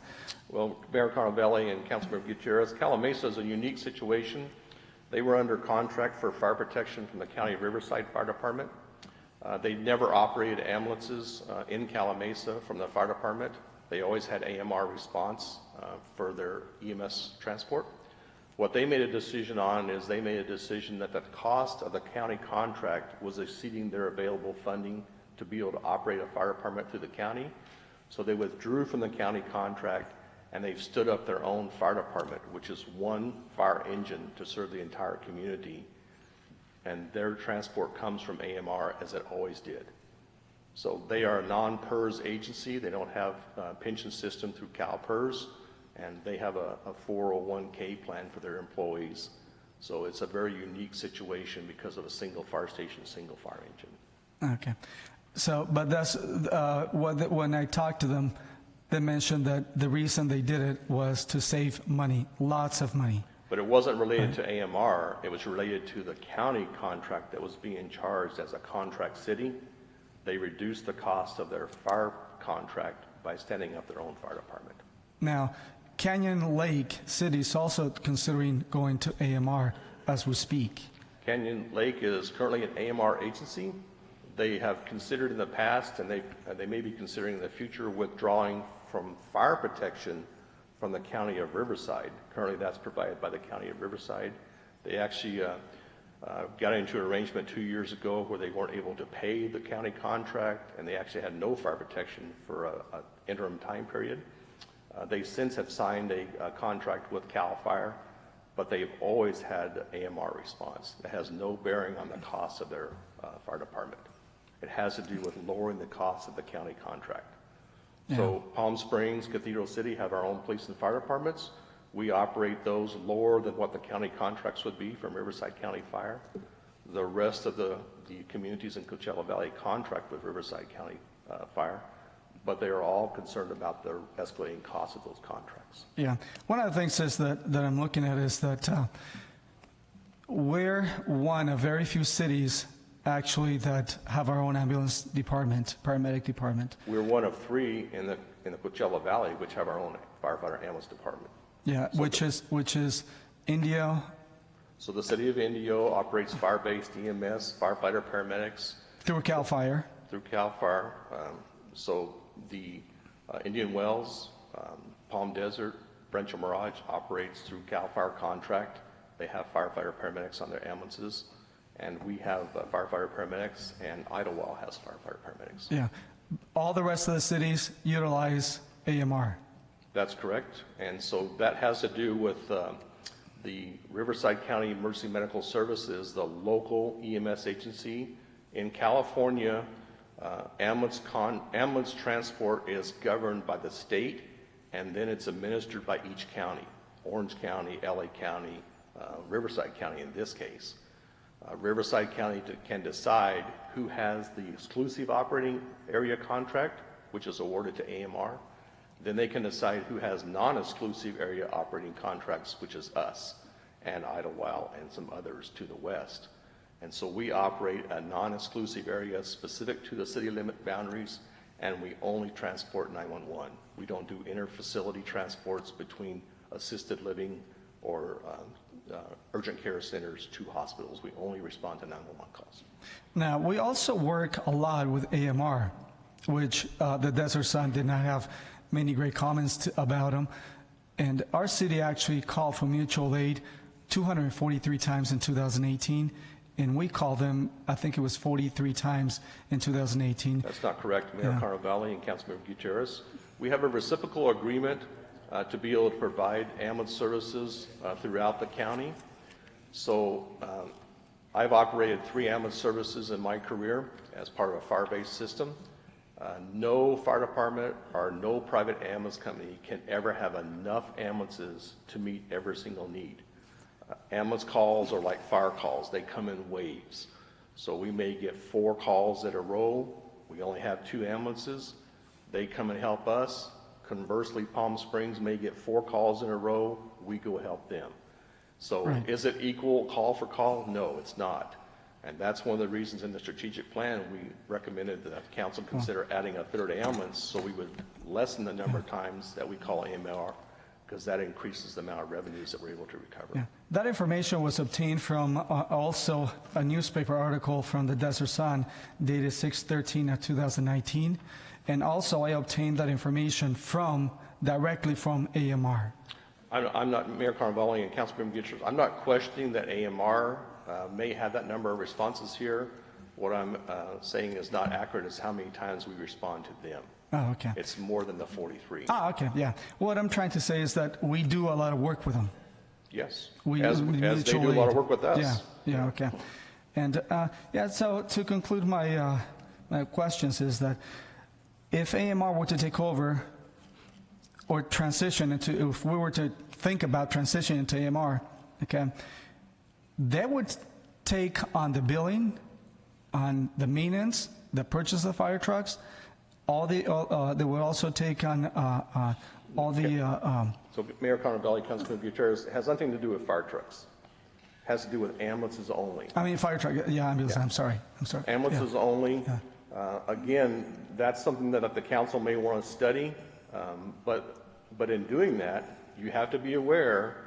Well, Mayor Carnavelli and Councilmember Gutierrez, Calamasa is a unique situation. They were under contract for fire protection from the County of Riverside Fire Department. They never operated ambulances in Calamasa from the fire department. They always had AMR response for their EMS transport. What they made a decision on is they made a decision that the cost of the county contract was exceeding their available funding to be able to operate a fire department through the county. So they withdrew from the county contract, and they've stood up their own fire department, which is one fire engine to serve the entire community. And their transport comes from AMR, as it always did. So they are a non-PERS agency. They don't have a pension system through CalPERS, and they have a 401k plan for their employees. So it's a very unique situation because of a single fire station, single fire engine. Okay. So, but that's, when I talked to them, they mentioned that the reason they did it was to save money, lots of money. But it wasn't related to AMR. It was related to the county contract that was being charged as a contract city. They reduced the cost of their fire contract by standing up their own fire department. Now, Canyon Lake City is also considering going to AMR as we speak. Canyon Lake is currently an AMR agency. They have considered in the past, and they may be considering in the future, withdrawing from fire protection from the County of Riverside. Currently, that's provided by the County of Riverside. They actually got into an arrangement 2 years ago where they weren't able to pay the county contract, and they actually had no fire protection for an interim time period. They since have signed a contract with CAL FIRE, but they've always had AMR response. It has no bearing on the cost of their fire department. It has to do with lowering the cost of the county contract. Yeah. So Palm Springs, Cathedral City have our own police and fire departments. We operate those lower than what the county contracts would be from Riverside County Fire. The rest of the communities in Coachella Valley contract with Riverside County Fire, but they are all concerned about the escalating costs of those contracts. Yeah. One of the things is that I'm looking at is that we're one of very few cities actually that have our own ambulance department, paramedic department. We're one of 3 in the Coachella Valley which have our own firefighter ambulance department. Yeah, so which is Indio. So the city of Indio operates fire-based EMS, firefighter paramedics. Through CAL FIRE. Through CAL FIRE. So the Indian Wells, Palm Desert, Brancho Mirage operates through CAL FIRE contract. They have firefighter paramedics on their ambulances. And we have firefighter paramedics, and Idlewild has firefighter paramedics. Yeah. All the rest of the cities utilize AMR. That's correct. And so that has to do with the Riverside County Emergency Medical Services, the local EMS agency. In California, ambulance transport is governed by the state, and then it's administered by each county. Orange County, LA County, Riverside County in this case. Riverside County can decide who has the exclusive operating area contract, which is awarded to AMR. Then they can decide who has non-exclusive area operating contracts, which is us and Idlewild and some others to the west. And so we operate a non-exclusive area specific to the city limit boundaries, and we only transport 911. We don't do inter-facility transports between assisted living or urgent care centers to hospitals. We only respond to 911 calls. Now, we also work a lot with AMR, which the Desert Sun did not have many great comments about them. And our city actually called for mutual aid 243 times in 2018, and we called them, I think it was 43 times in 2018. That's not correct, Mayor Carnavale and Councilmember Gutierrez. We have a reciprocal agreement to be able to provide ambulance services throughout the county. So I've operated 3 ambulance services in my career as part of a fire-based system. No fire department or no private ambulance company can ever have enough ambulances to meet every single need. Ambulance calls are like fire calls. They come in waves. So we may get 4 calls in a row. We only have 2 ambulances. They come and help us. Conversely, Palm Springs may get 4 calls in a row. We go help them. So Right. Is it equal call for call? No, it's not. And that's one of the reasons in the strategic plan we recommended that the council consider adding a 3rd ambulance so we would lessen the number of times that we call AMR, because that increases the amount of revenues that we're able to recover. Yeah. That information was obtained from also a newspaper article from the Desert Sun dated 6/13/2019. And also I obtained that information directly from AMR. I'm not, Mayor Carnavale and Councilmember Gutierrez, I'm not questioning that AMR may have that number of responses here. What I'm saying is not accurate is how many times we respond to them. Oh, okay. It's more than the 43. Okay, yeah. What I'm trying to say is that we do a lot of work with them. Yes, We as they do a lot of work with us. Yeah, okay. And so to conclude my questions is that if AMR were to take over or transition into, if we were to think about transition into AMR, okay, they would take on the billing, on the maintenance, the purchase of fire trucks, they would also take on all the. So Mayor Carnavale, Councilmember Gutierrez, it has nothing to do with fire trucks. It has to do with ambulances only. I mean, fire truck, yeah, ambulance, I'm sorry. Ambulances only. Again, that's something that the council may want to study, but in doing that, you have to be aware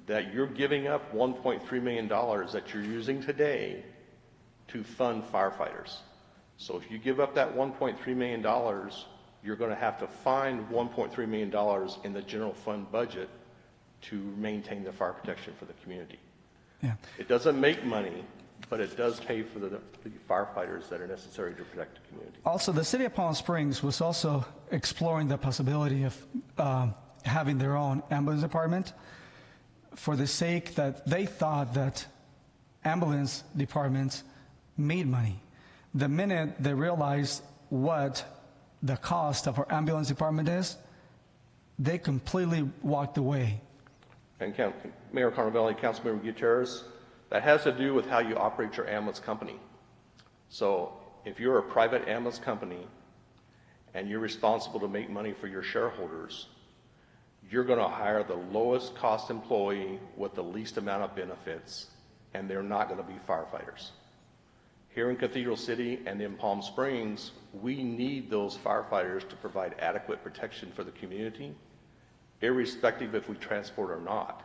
that you're giving up $1.3 million that you're using today to fund firefighters. So if you give up that $1.3 million, you're going to have to find $1.3 million in the general fund budget to maintain the fire protection for the community. Yeah. It doesn't make money, but it does pay for the firefighters that are necessary to protect the community. Also, the city of Palm Springs was also exploring the possibility of having their own ambulance department for the sake that they thought that ambulance departments made money. The minute they realized what the cost of our ambulance department is, they completely walked away. And Mayor Carnavale, Councilmember Gutierrez, that has to do with how you operate your ambulance company. So if you're a private ambulance company and you're responsible to make money for your shareholders, you're going to hire the lowest cost employee with the least amount of benefits, and they're not going to be firefighters. Here in Cathedral City and in Palm Springs, we need those firefighters to provide adequate protection for the community, irrespective if we transport or not.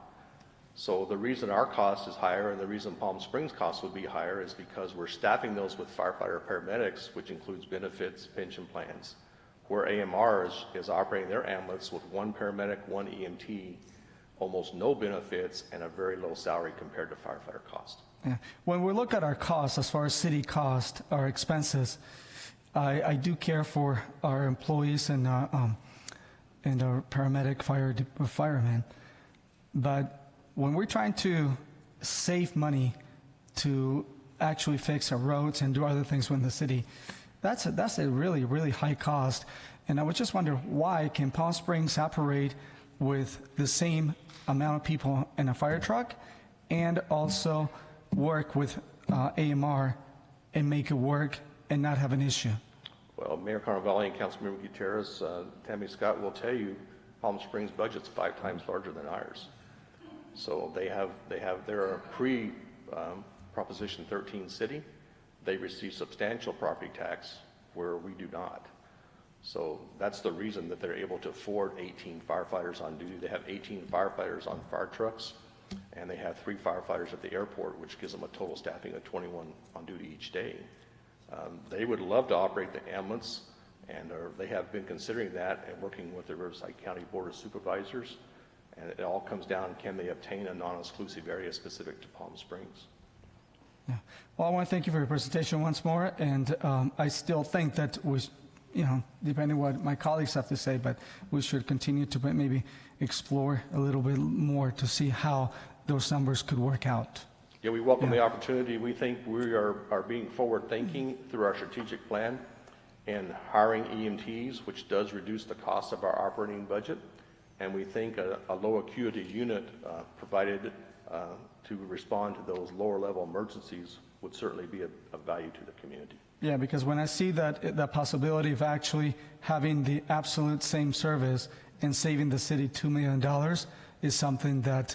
So the reason our cost is higher and the reason Palm Springs cost would be higher is because we're staffing those with firefighter paramedics, which includes benefits, pension plans, where AMR is operating their ambulance with 1 paramedic, 1 EMT, almost no benefits, and a very low salary compared to firefighter cost. Yeah. When we look at our costs, as far as city cost, our expenses, I do care for our employees and our paramedic firemen. But when we're trying to save money to actually fix our roads and do other things within the city, that's a really, really high cost. And I would just wonder, why can Palm Springs operate with the same amount of people in a fire truck and also work with AMR and make it work and not have an issue? Well, Mayor Carnavale and Councilmember Gutierrez, Tammy Scott will tell you Palm Springs' budget's 5 times larger than ours. So they're a pre-Proposition 13 city. They receive substantial property tax where we do not. So that's the reason that they're able to afford 18 firefighters on duty. They have 18 firefighters on fire trucks, and they have 3 firefighters at the airport, which gives them a total staffing of 21 on duty each day. They would love to operate the ambulance, and they have been considering that and working with the Riverside County Board of Supervisors And it all comes down, can they obtain a non-exclusive area specific to Palm Springs? Yeah. Well, I want to thank you for your presentation once more, and I still think that we, depending on what my colleagues have to say, but we should continue to maybe explore a little bit more to see how those numbers could work out. Yeah, we welcome the opportunity. We think we are being forward-thinking through our strategic plan and hiring EMTs, which does reduce the cost of our operating budget. And we think a low acuity unit provided to respond to those lower level emergencies would certainly be of value to the community. Yeah, because when I see that possibility of actually having the absolute same service and saving the city $2 million is something that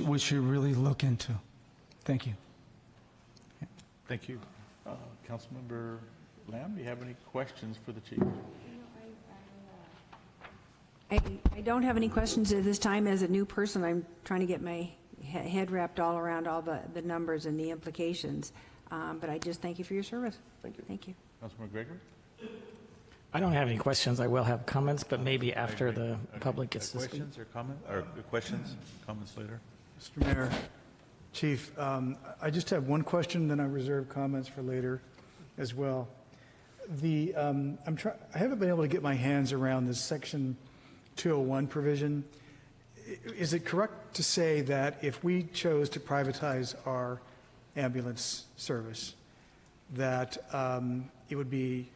we should really look into. Thank you. Thank you. Councilmember Lamb, do you have any questions for the chief? I don't have any questions at this time. As a new person, I'm trying to get my head wrapped all around all the numbers and the implications. But I just thank you for your service. Thank you. Thank you. Councilmember Gregory? I don't have any questions. I will have comments, but maybe after the public gets to speak. Questions or comments later? Mr. Mayor, Chief, I just have one question, then I reserve comments for later as well. I haven't been able to get my hands around this Section 201 provision. Is it correct to say that if we chose to privatize our ambulance service, that it would be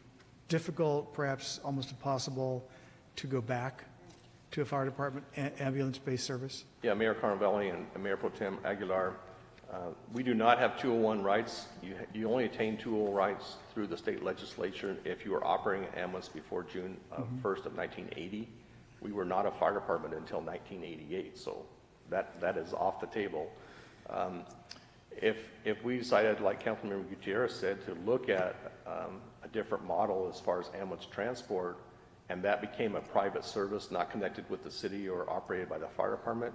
difficult, perhaps almost impossible, to go back to a fire department ambulance-based service? Yeah, Mayor Carnavelli and Mayor Pro Tem Aguilar, we do not have 201 rights. You only attain 201 rights through the state legislature if you were operating an ambulance before June 1st of 1980. We were not a fire department until 1988, so that is off the table. If we decided, like Councilmember Gutierrez said, to look at a different model as far as ambulance transport, and that became a private service not connected with the city or operated by the fire department,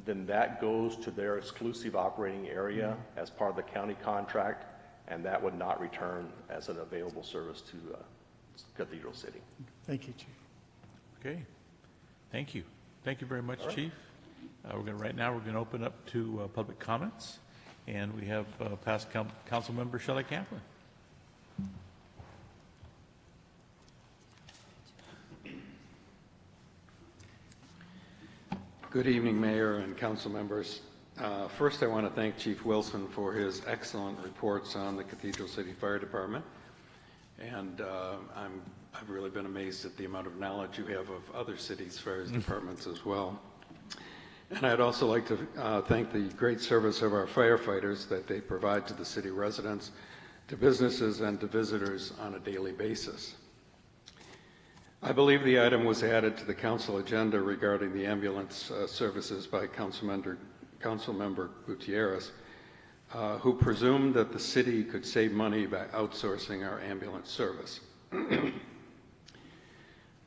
then that goes to their exclusive operating area as part of the county contract, and that would not return as an available service to Cathedral City. Thank you, Chief. Okay. Thank you. Thank you very much, Chief. Right now we're going to open up to public comments, and we have past Council Member Shelley Kaplan. Good evening, Mayor and council members. First, I want to thank Chief Wilson for his excellent reports on the Cathedral City Fire Department. And I've really been amazed at the amount of knowledge you have of other cities' fire departments as well. And I'd also like to thank the great service of our firefighters that they provide to the city residents, to businesses, and to visitors on a daily basis. I believe the item was added to the council agenda regarding the ambulance services by Councilmember Gutierrez, who presumed that the city could save money by outsourcing our ambulance service. The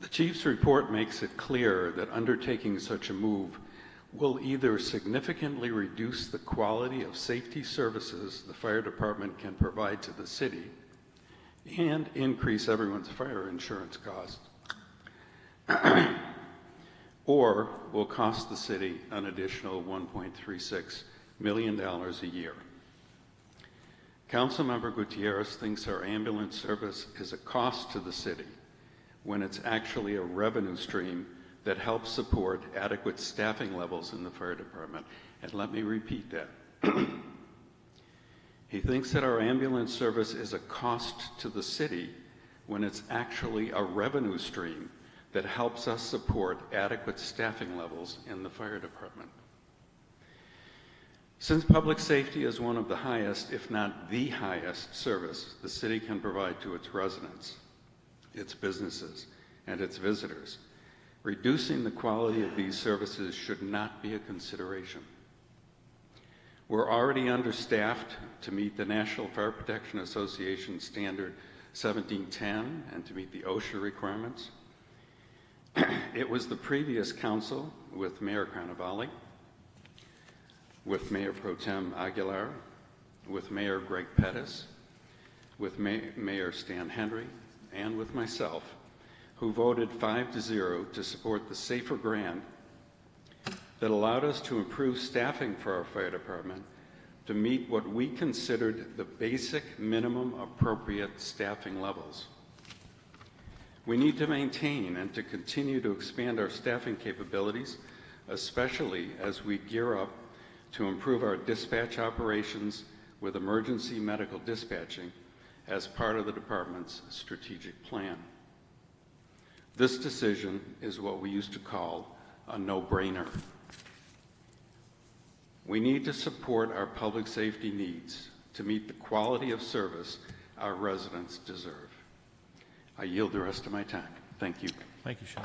Chief's report makes it clear that undertaking such a move will either significantly reduce the quality of safety services the fire department can provide to the city and increase everyone's fire insurance costs, or will cost the city an additional $1.36 million a year. Councilmember Gutierrez thinks our ambulance service is a cost to the city when it's actually a revenue stream that helps support adequate staffing levels in the fire department. And let me repeat that. He thinks that our ambulance service is a cost to the city when it's actually a revenue stream that helps us support adequate staffing levels in the fire department. Since public safety is one of the highest, if not the highest, service the city can provide to its residents, its businesses, and its visitors, reducing the quality of these services should not be a consideration. We're already understaffed to meet the National Fire Protection Association Standard 1710 and to meet the OSHA requirements. It was the previous council with Mayor Carnavelli, with Mayor Pro Tem Aguilar, with Mayor Greg Pettis, with Mayor Stan Henry, and with myself, who voted 5-0 to support the SAFER grant that allowed us to improve staffing for our fire department to meet what we considered the basic minimum appropriate staffing levels. We need to maintain and to continue to expand our staffing capabilities, especially as we gear up to improve our dispatch operations with emergency medical dispatching as part of the department's strategic plan. This decision is what we used to call a no-brainer. We need to support our public safety needs to meet the quality of service our residents deserve. I yield the rest of my time. Thank you. Thank you, Sean.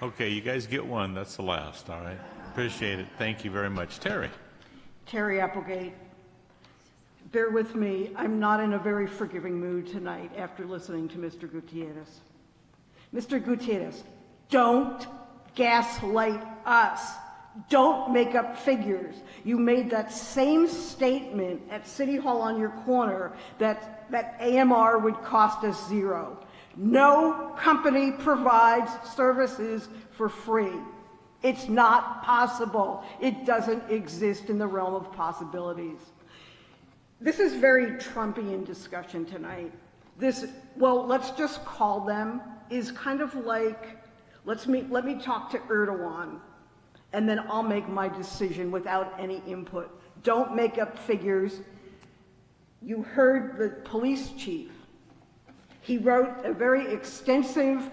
Okay, you guys get one. That's the last, all right? Appreciate it. Thank you very much. Terry. Terry Applegate. Bear with me, I'm not in a very forgiving mood tonight after listening to Mr. Gutierrez. Mr. Gutierrez, don't gaslight us. Don't make up figures. You made that same statement at City Hall on your corner that AMR would cost us zero. No company provides services for free. It's not possible. It doesn't exist in the realm of possibilities. This is very Trumpian discussion tonight. This, well, let's just call them, is kind of like, let me talk to Erdogan, and then I'll make my decision without any input. Don't make up figures. You heard the police chief. He wrote a very extensive,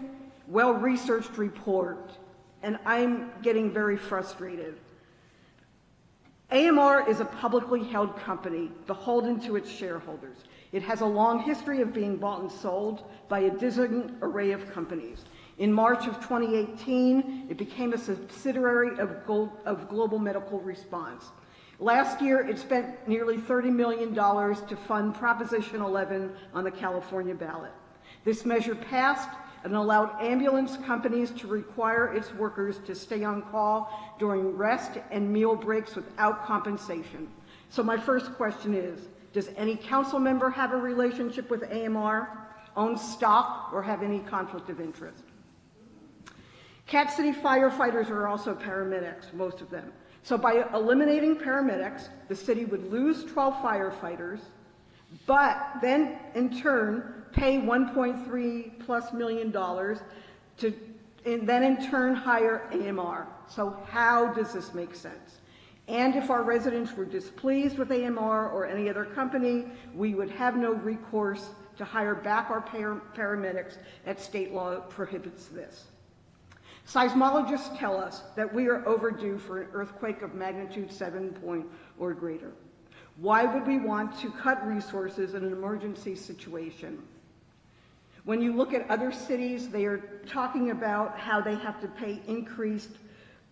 well-researched report, and I'm getting very frustrated. AMR is a publicly held company beholden to its shareholders. It has a long history of being bought and sold by a dizzying array of companies. In March of 2018, it became a subsidiary of Global Medical Response. Last year, it spent nearly $30 million to fund Proposition 11 on the California ballot. This measure passed and allowed ambulance companies to require its workers to stay on call during rest and meal breaks without compensation. So my first question is, does any council member have a relationship with AMR, own stock, or have any conflict of interest? Cat City firefighters are also paramedics, most of them. So by eliminating paramedics, the city would lose 12 firefighters, but then in turn pay $1.3+ million and then in turn hire AMR. So how does this make sense? And if our residents were displeased with AMR or any other company, we would have no recourse to hire back our paramedics, as state law prohibits this. Seismologists tell us that we are overdue for an earthquake of magnitude 7 or greater. Why would we want to cut resources in an emergency situation? When you look at other cities, they are talking about how they have to pay increased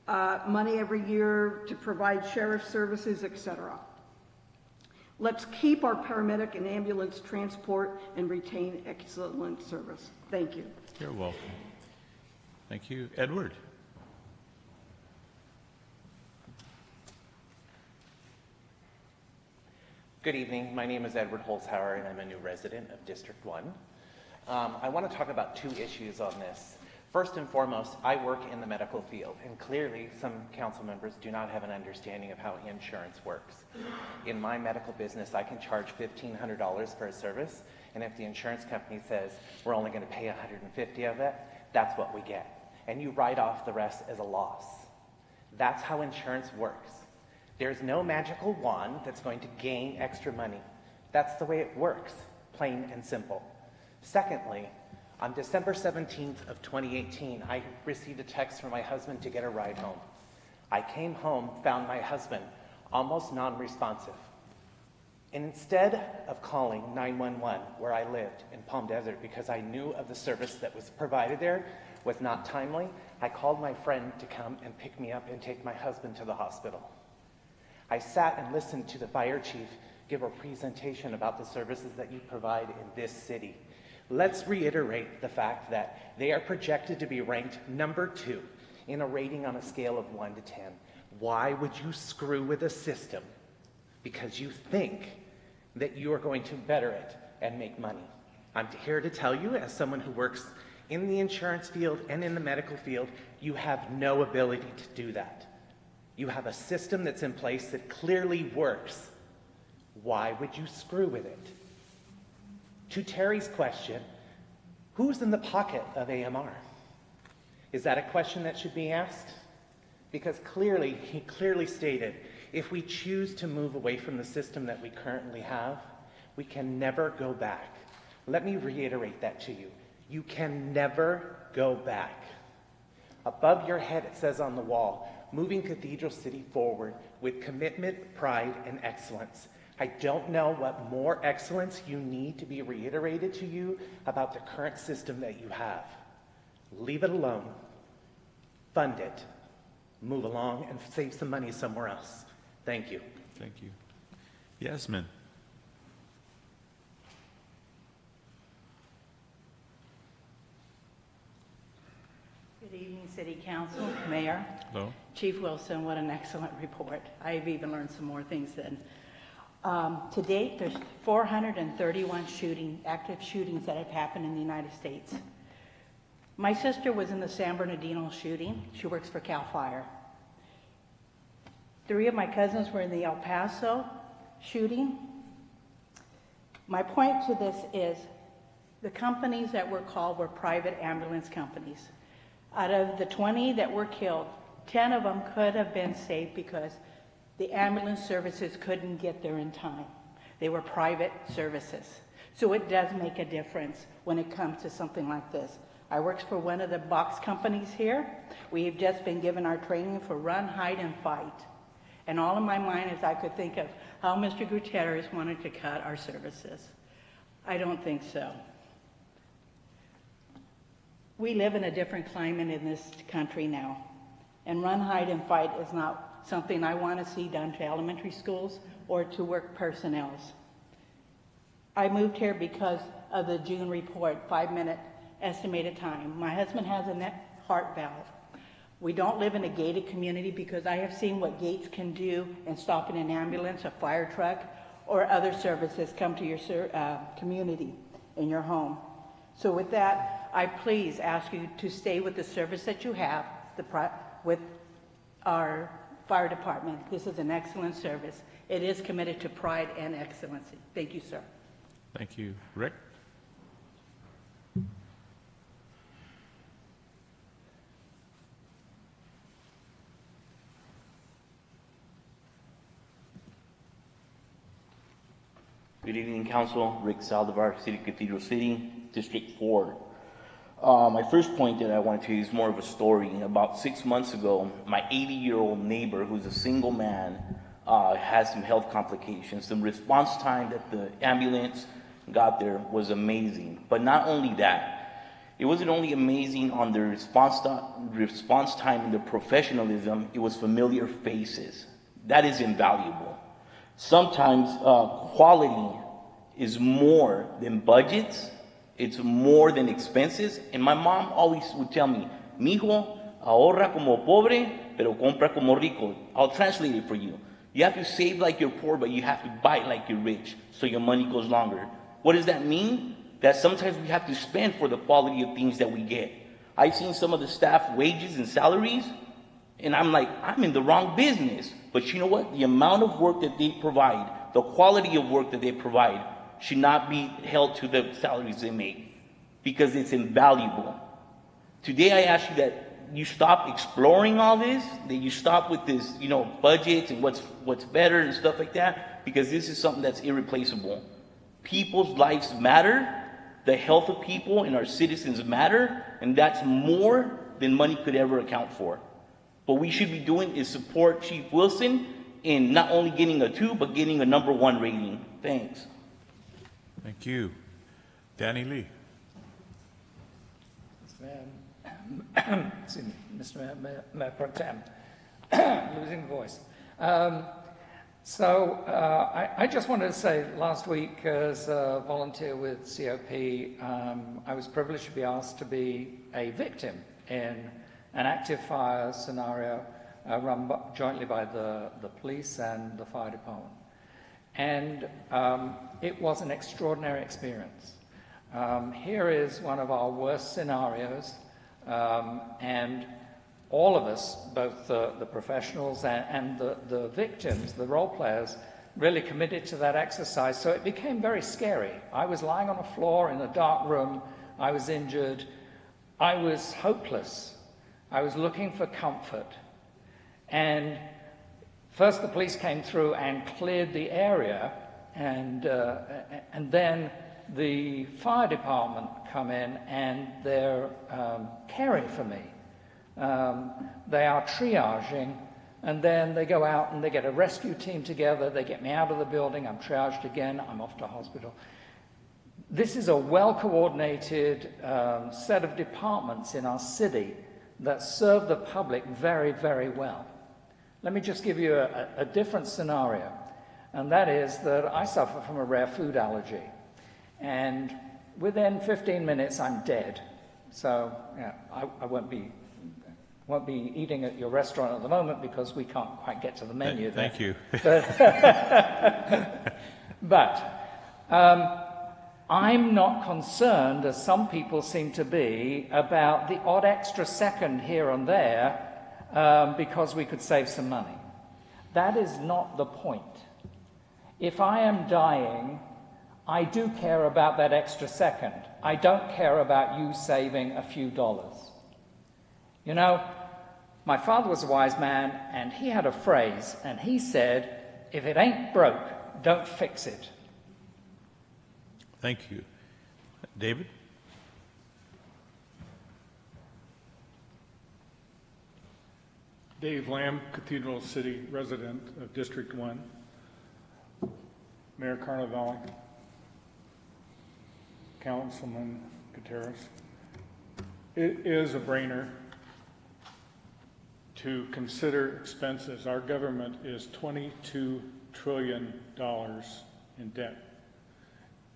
money every year to provide sheriff services, etc. Let's keep our paramedic and ambulance transport and retain excellent service. Thank you. You're welcome. Thank you. Edward. Good evening. My name is Edward Holzhauer, and I'm a new resident of District 1. I want to talk about two issues on this. First and foremost, I work in the medical field, and clearly some council members do not have an understanding of how insurance works. In my medical business, I can charge $1,500 for a service, and if the insurance company says we're only going to pay $150 of it, that's what we get. And you write off the rest as a loss. That's how insurance works. There's no magical wand that's going to gain extra money. That's the way it works, plain and simple. Secondly, on December 17th of 2018, I received a text from my husband to get a ride home. I came home, found my husband almost non-responsive. And instead of calling 911 where I lived in Palm Desert because I knew of the service that was provided there was not timely, I called my friend to come and pick me up and take my husband to the hospital. I sat and listened to the fire chief give a presentation about the services that you provide in this city. Let's reiterate the fact that they are projected to be ranked number 2 in a rating on a scale of 1 to 10. Why would you screw with a system because you think that you are going to better it and make money? I'm here to tell you, as someone who works in the insurance field and in the medical field, you have no ability to do that. You have a system that's in place that clearly works. Why would you screw with it? To Terry's question, who's in the pocket of AMR? Is that a question that should be asked? Because clearly, he clearly stated, if we choose to move away from the system that we currently have, we can never go back. Let me reiterate that to you. You can never go back. Above your head, it says on the wall, moving Cathedral City forward with commitment, pride, and excellence. I don't know what more excellence you need to be reiterated to you about the current system that you have. Leave it alone. Fund it. Move along and save some money somewhere else. Thank you. Thank you. Yasmin. Good evening, City Council, Mayor. Hello. Chief Wilson, what an excellent report. I've even learned some more things then. To date, there's 431 active shootings that have happened in the United States. My sister was in the San Bernardino shooting. She works for CAL FIRE. 3 of my cousins were in the El Paso shooting. My point to this is the companies that were called were private ambulance companies. Out of the 20 that were killed, 10 of them could have been saved because the ambulance services couldn't get there in time. They were private services. So it does make a difference when it comes to something like this. I work for one of the box companies here. We have just been given our training for run, hide, and fight. And all in my mind is I could think of how Mr. Gutierrez wanted to cut our services. I don't think so. We live in a different climate in this country now. And run, hide, and fight is not something I want to see done to elementary schools or to work personnels. I moved here because of the June report, 5-minute estimated time. My husband has a heart valve. We don't live in a gated community because I have seen what gates can do in stopping an ambulance, a fire truck, or other services come to your community in your home. So with that, I please ask you to stay with the service that you have with our fire department. This is an excellent service. It is committed to pride and excellency. Thank you, sir. Thank you. Rick? Good evening, Council. Rick Saldivar, City Cathedral City, District 4. My first point that I wanted to use is more of a story. About 6 months ago, my 80-year-old neighbor, who's a single man, had some health complications. The response time that the ambulance got there was amazing. But not only that, it wasn't only amazing on the response time and the professionalism, it was familiar faces. That is invaluable. Sometimes quality is more than budgets, it's more than expenses. And my mom always would tell me, mijo, ahorra como pobre, pero compra como rico. I'll translate it for you. You have to save like you're poor, but you have to buy like you're rich, so your money goes longer. What does that mean? That sometimes we have to spend for the quality of things that we get. I've seen some of the staff wages and salaries, and I'm like, I'm in the wrong business. But you know what? The amount of work that they provide, the quality of work that they provide, should not be held to the salaries they make, because it's invaluable. Today I ask you that you stop exploring all this, that you stop with this, budgets and what's better and stuff like that, because this is something that's irreplaceable. People's lives matter, the health of people and our citizens matter, and that's more than money could ever account for. What we should be doing is support Chief Wilson in not only getting a 2, but getting a #1 rating. Thanks. Thank you. Danny Lee. Excuse me, Mr. Mayor Pro Tem, losing voice. I just wanted to say, last week as a volunteer with COP, I was privileged to be asked to be a victim in an active fire scenario run jointly by the police and the fire department. And it was an extraordinary experience. Here is one of our worst scenarios, and all of us, both the professionals and the victims, the role players, really committed to that exercise. So it became very scary. I was lying on a floor in a dark room. I was injured. I was hopeless. I was looking for comfort. And first the police came through and cleared the area, and then the fire department come in, and they're caring for me. They are triaging, and then they go out and they get a rescue team together. They get me out of the building. I'm triaged again. I'm off to hospital. This is a well-coordinated set of departments in our city that serve the public very, very well. Let me just give you a different scenario, and that is that I suffer from a rare food allergy, and within 15 minutes I'm dead. So yeah, I won't be eating at your restaurant at the moment because we can't quite get to the menu. Thank you. But I'm not concerned, as some people seem to be, about the odd extra second here and there because we could save some money. That is not the point. If I am dying, I do care about that extra second. I don't care about you saving a few dollars. You know, my father was a wise man, and he had a phrase, and he said, if it ain't broke, don't fix it. Thank you. David? Dave Lamb, Cathedral City resident of District 1. Mayor Carnevale, Councilman Gutierrez. It is a brainer to consider expenses. Our government is $22 trillion in debt.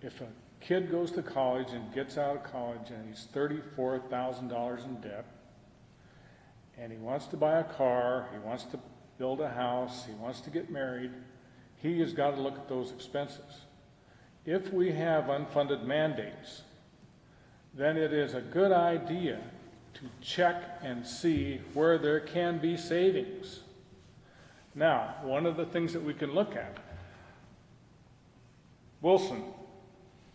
If a kid goes to college and gets out of college and he's $34,000 in debt, and he wants to buy a car, he wants to build a house, he wants to get married, he has got to look at those expenses. If we have unfunded mandates, then it is a good idea to check and see where there can be savings. Now, one of the things that we can look at, Wilson,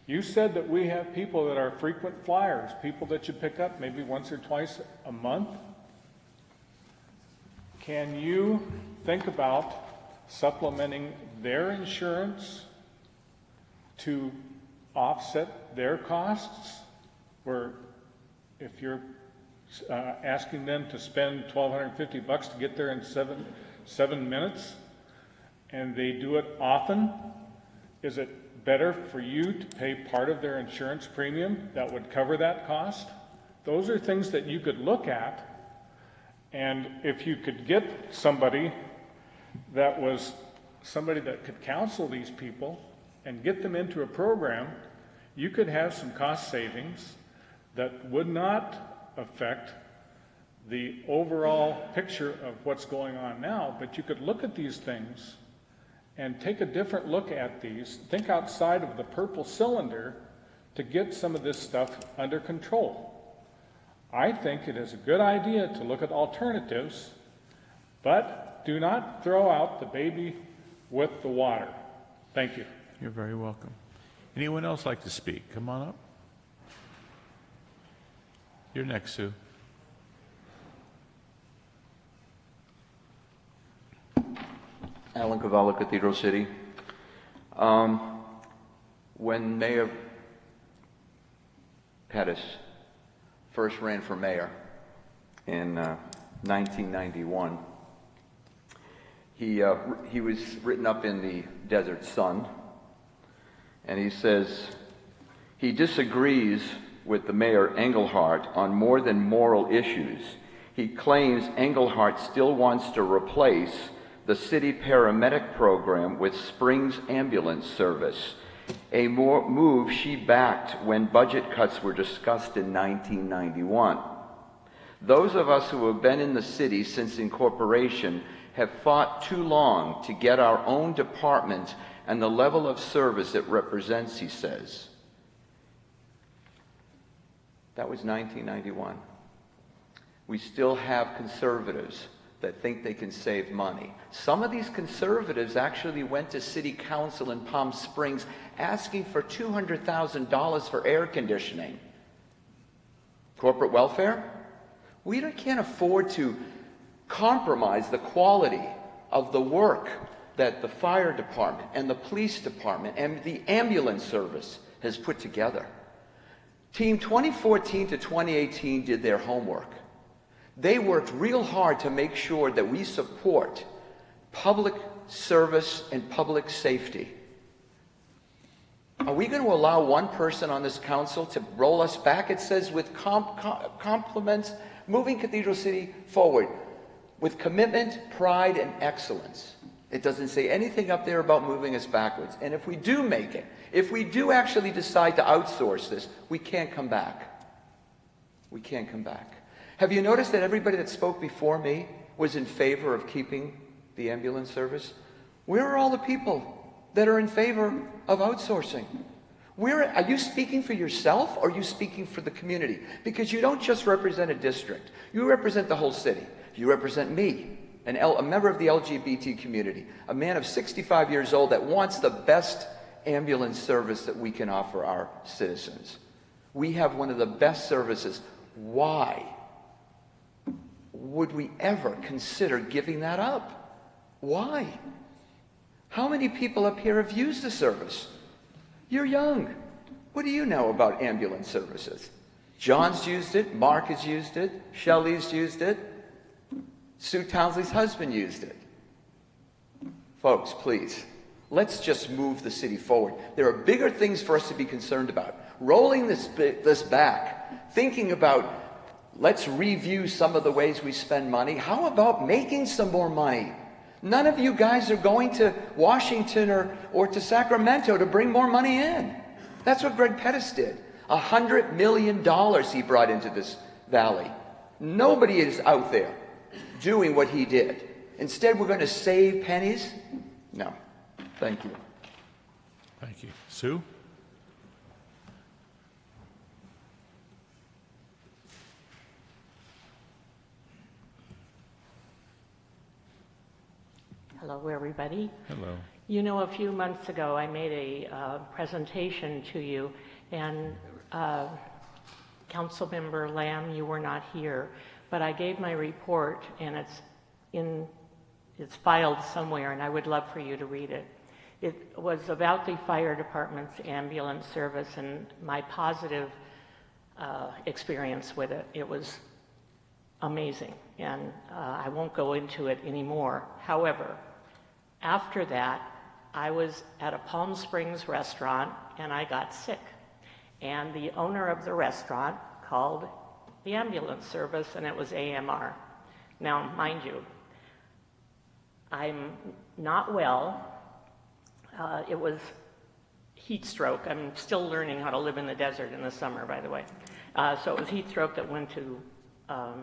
you said that we have people that are frequent flyers, people that you pick up maybe once or twice a month. Can you think about supplementing their insurance to offset their costs? Where if you're asking them to spend $1,250 to get there in seven minutes, and they do it often, is it better for you to pay part of their insurance premium that would cover that cost? Those are things that you could look at, and if you could get somebody that could counsel these people and get them into a program, you could have some cost savings that would not affect the overall picture of what's going on now, but you could look at these things and take a different look at these, think outside of the purple cylinder to get some of this stuff under control. I think it is a good idea to look at alternatives, but do not throw out the baby with the water. Thank you. You're very welcome. Anyone else like to speak? Come on up. You're next, Sue. Alan Cavallo, Cathedral City. When Mayor Pettis first ran for mayor in 1991, he was written up in the Desert Sun, and he says he disagrees with the mayor Engelhardt on more than moral issues. He claims Engelhardt still wants to replace the city paramedic program with Springs ambulance service, a move she backed when budget cuts were discussed in 1991. Those of us who have been in the city since incorporation have fought too long to get our own department and the level of service it represents, he says. That was 1991. We still have conservatives that think they can save money. Some of these conservatives actually went to city council in Palm Springs asking for $200,000 for air conditioning. Corporate welfare? We can't afford to compromise the quality of the work that the fire department and the police department and the ambulance service has put together. Team 2014 to 2018 did their homework. They worked real hard to make sure that we support public service and public safety. Are we going to allow one person on this council to roll us back? It says with compliments, moving Cathedral City forward with commitment, pride, and excellence. It doesn't say anything up there about moving us backwards. And if we do make it, if we do actually decide to outsource this, we can't come back. We can't come back. Have you noticed that everybody that spoke before me was in favor of keeping the ambulance service? Where are all the people that are in favor of outsourcing? Are you speaking for yourself or are you speaking for the community? Because you don't just represent a district. You represent the whole city. You represent me, a member of the LGBT community, a man of 65 years old that wants the best ambulance service that we can offer our citizens. We have one of the best services. Why would we ever consider giving that up? Why? How many people up here have used the service? You're young. What do you know about ambulance services? John's used it. Mark has used it. Shelley's used it. Sue Townsley's husband used it. Folks, please, let's just move the city forward. There are bigger things for us to be concerned about. Rolling this back, thinking about let's review some of the ways we spend money. How about making some more money? None of you guys are going to Washington or to Sacramento to bring more money in. That's what Greg Pettis did. $100 million he brought into this valley. Nobody is out there doing what he did. Instead, we're going to save pennies? No. Thank you. Thank you. Sue? Hello, everybody. Hello. You know, a few months ago, I made a presentation to you, and Councilmember Lamb, you were not here, but I gave my report, and it's filed somewhere, and I would love for you to read it. It was about the fire department's ambulance service and my positive experience with it. It was amazing, and I won't go into it anymore. However, after that, I was at a Palm Springs restaurant and I got sick. And the owner of the restaurant called the ambulance service and it was AMR. Now, mind you, I'm not well. It was heat stroke. I'm still learning how to live in the desert in the summer, by the way. So it was heat stroke that went to, I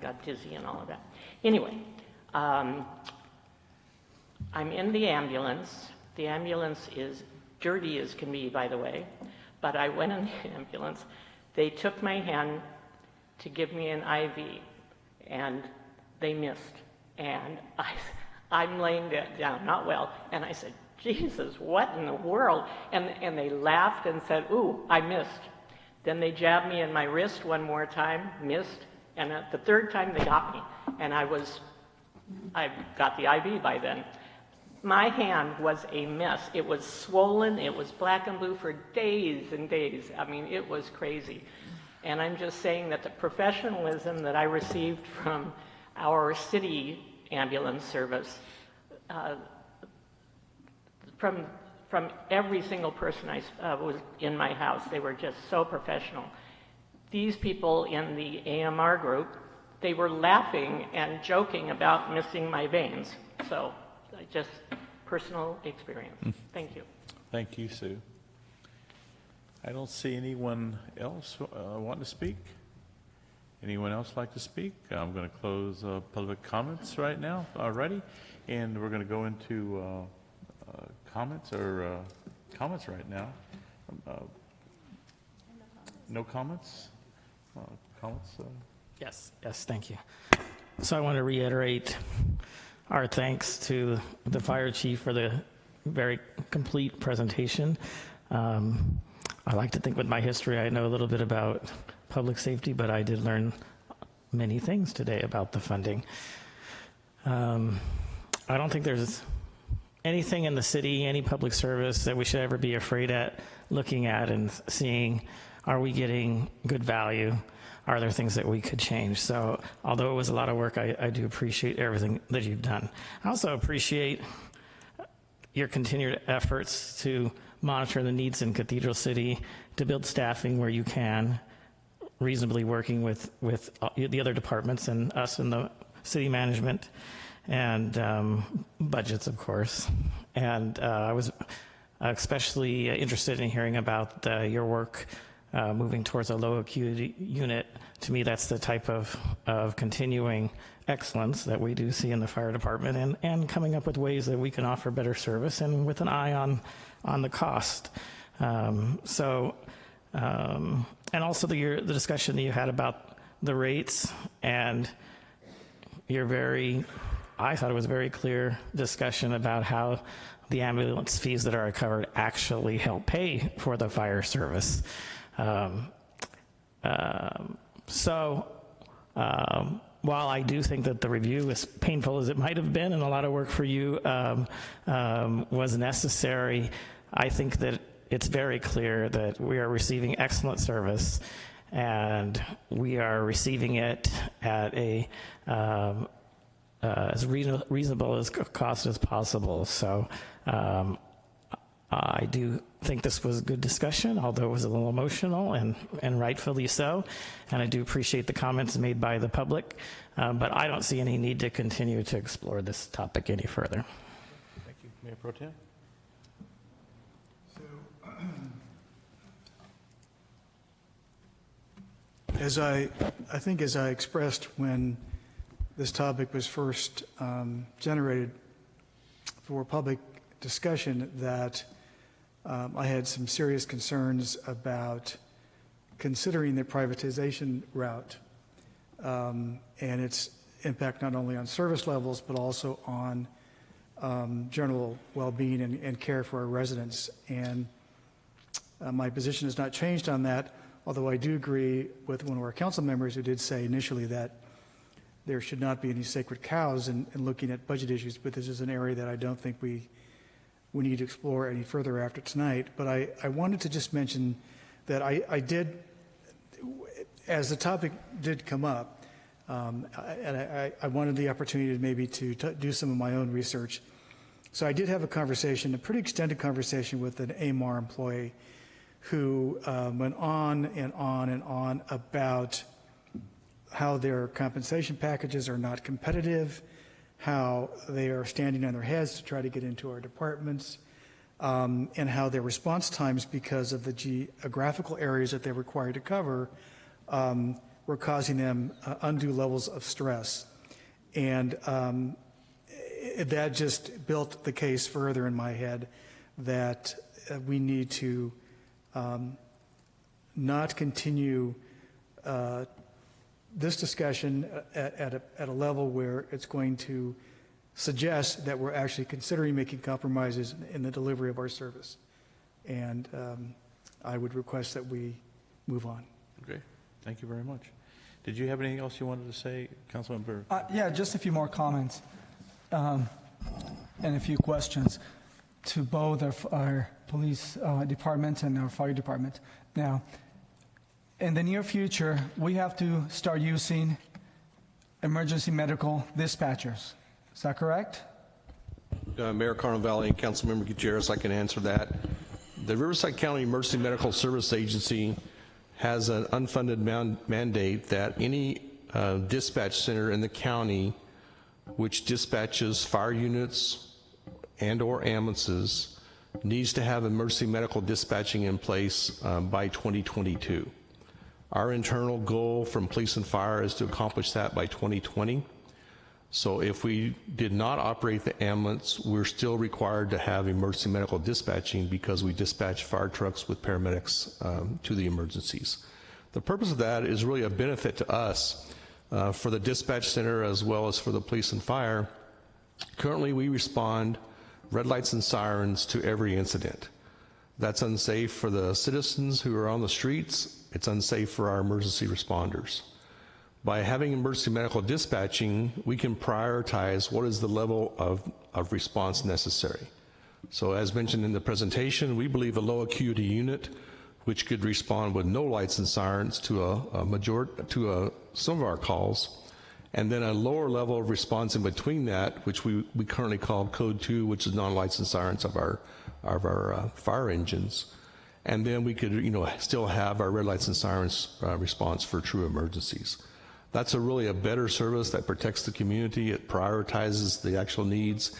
got dizzy and all of that. Anyway, I'm in the ambulance. The ambulance is dirty as can be, by the way, but I went in the ambulance. They took my hand to give me an IV, and they missed. And I'm laying down, not well, and I said, Jesus, what in the world? And they laughed and said, ooh, I missed. Then they jabbed me in my wrist one more time, missed, and at the third time they got me, and I got the IV by then. My hand was a mess. It was swollen. It was black and blue for days and days. I mean, it was crazy. And I'm just saying that the professionalism that I received from our city ambulance service, from every single person I was in my house, they were just so professional. These people in the AMR group, they were laughing and joking about missing my veins. So just personal experience. Thank you. Thank you, Sue. I don't see anyone else want to speak. Anyone else like to speak? I'm going to close public comments right now already, and we're going to go into comments right now. No comments? Comments? Yes, thank you. So I want to reiterate our thanks to the fire chief for the very complete presentation. I like to think with my history I know a little bit about public safety, but I did learn many things today about the funding. I don't think there's anything in the city, any public service that we should ever be afraid at looking at and seeing, are we getting good value? Are there things that we could change? So although it was a lot of work, I do appreciate everything that you've done. I also appreciate your continued efforts to monitor the needs in Cathedral City, to build staffing where you can, reasonably working with the other departments and us in the city management and budgets, of course. And I was especially interested in hearing about your work moving towards a low acuity unit. To me, that's the type of continuing excellence that we do see in the fire department, and coming up with ways that we can offer better service and with an eye on the cost. And also the discussion that you had about the rates, and I thought it was very clear discussion about how the ambulance fees that are covered actually help pay for the fire service. While I do think that the review, as painful as it might have been and a lot of work for you was necessary, I think that it's very clear that we are receiving excellent service, and we are receiving it at as reasonable as cost as possible. So I do think this was a good discussion, although it was a little emotional, and rightfully so. And I do appreciate the comments made by the public, but I don't see any need to continue to explore this topic any further. Thank you. Mayor Pro Tem? As I expressed when this topic was first generated for public discussion, that I had some serious concerns about considering the privatization route and its impact not only on service levels but also on general well-being and care for our residents. And my position has not changed on that, although I do agree with one of our council members who did say initially that there should not be any sacred cows in looking at budget issues, but this is an area that I don't think we need to explore any further after tonight. But I wanted to just mention that I did, as the topic did come up, and I wanted the opportunity maybe to do some of my own research. So I did have a conversation, a pretty extended conversation with an AMAR employee who went on and on and on about how their compensation packages are not competitive, how they are standing on their heads to try to get into our departments, and how their response times, because of the geographical areas that they're required to cover, were causing them undue levels of stress. And that just built the case further in my head that we need to not continue this discussion at a level where it's going to suggest that we're actually considering making compromises in the delivery of our service. And I would request that we move on. Okay, thank you very much. Did you have anything else you wanted to say, Councilmember? Yeah, just a few more comments and a few questions to both our police department and our fire department. Now, in the near future, we have to start using emergency medical dispatchers. Is that correct? Mayor Carnevale and Councilmember Gutierrez, I can answer that. The Riverside County Emergency Medical Service Agency has an unfunded mandate that any dispatch center in the county which dispatches fire units and or ambulances needs to have emergency medical dispatching in place by 2022. Our internal goal from police and fire is to accomplish that by 2020. So if we did not operate the ambulance, we're still required to have emergency medical dispatching because we dispatch fire trucks with paramedics to the emergencies. The purpose of that is really a benefit to us for the dispatch center as well as for the police and fire. Currently, we respond red lights and sirens to every incident. That's unsafe for the citizens who are on the streets. It's unsafe for our emergency responders. By having emergency medical dispatching, we can prioritize what is the level of response necessary. So as mentioned in the presentation, we believe a low acuity unit, which could respond with no lights and sirens to some of our calls, and then a lower level of response in between that, which we currently call Code 2, which is non-lights and sirens of our fire engines. And then we could, still have our red lights and sirens response for true emergencies. That's really a better service that protects the community. It prioritizes the actual needs.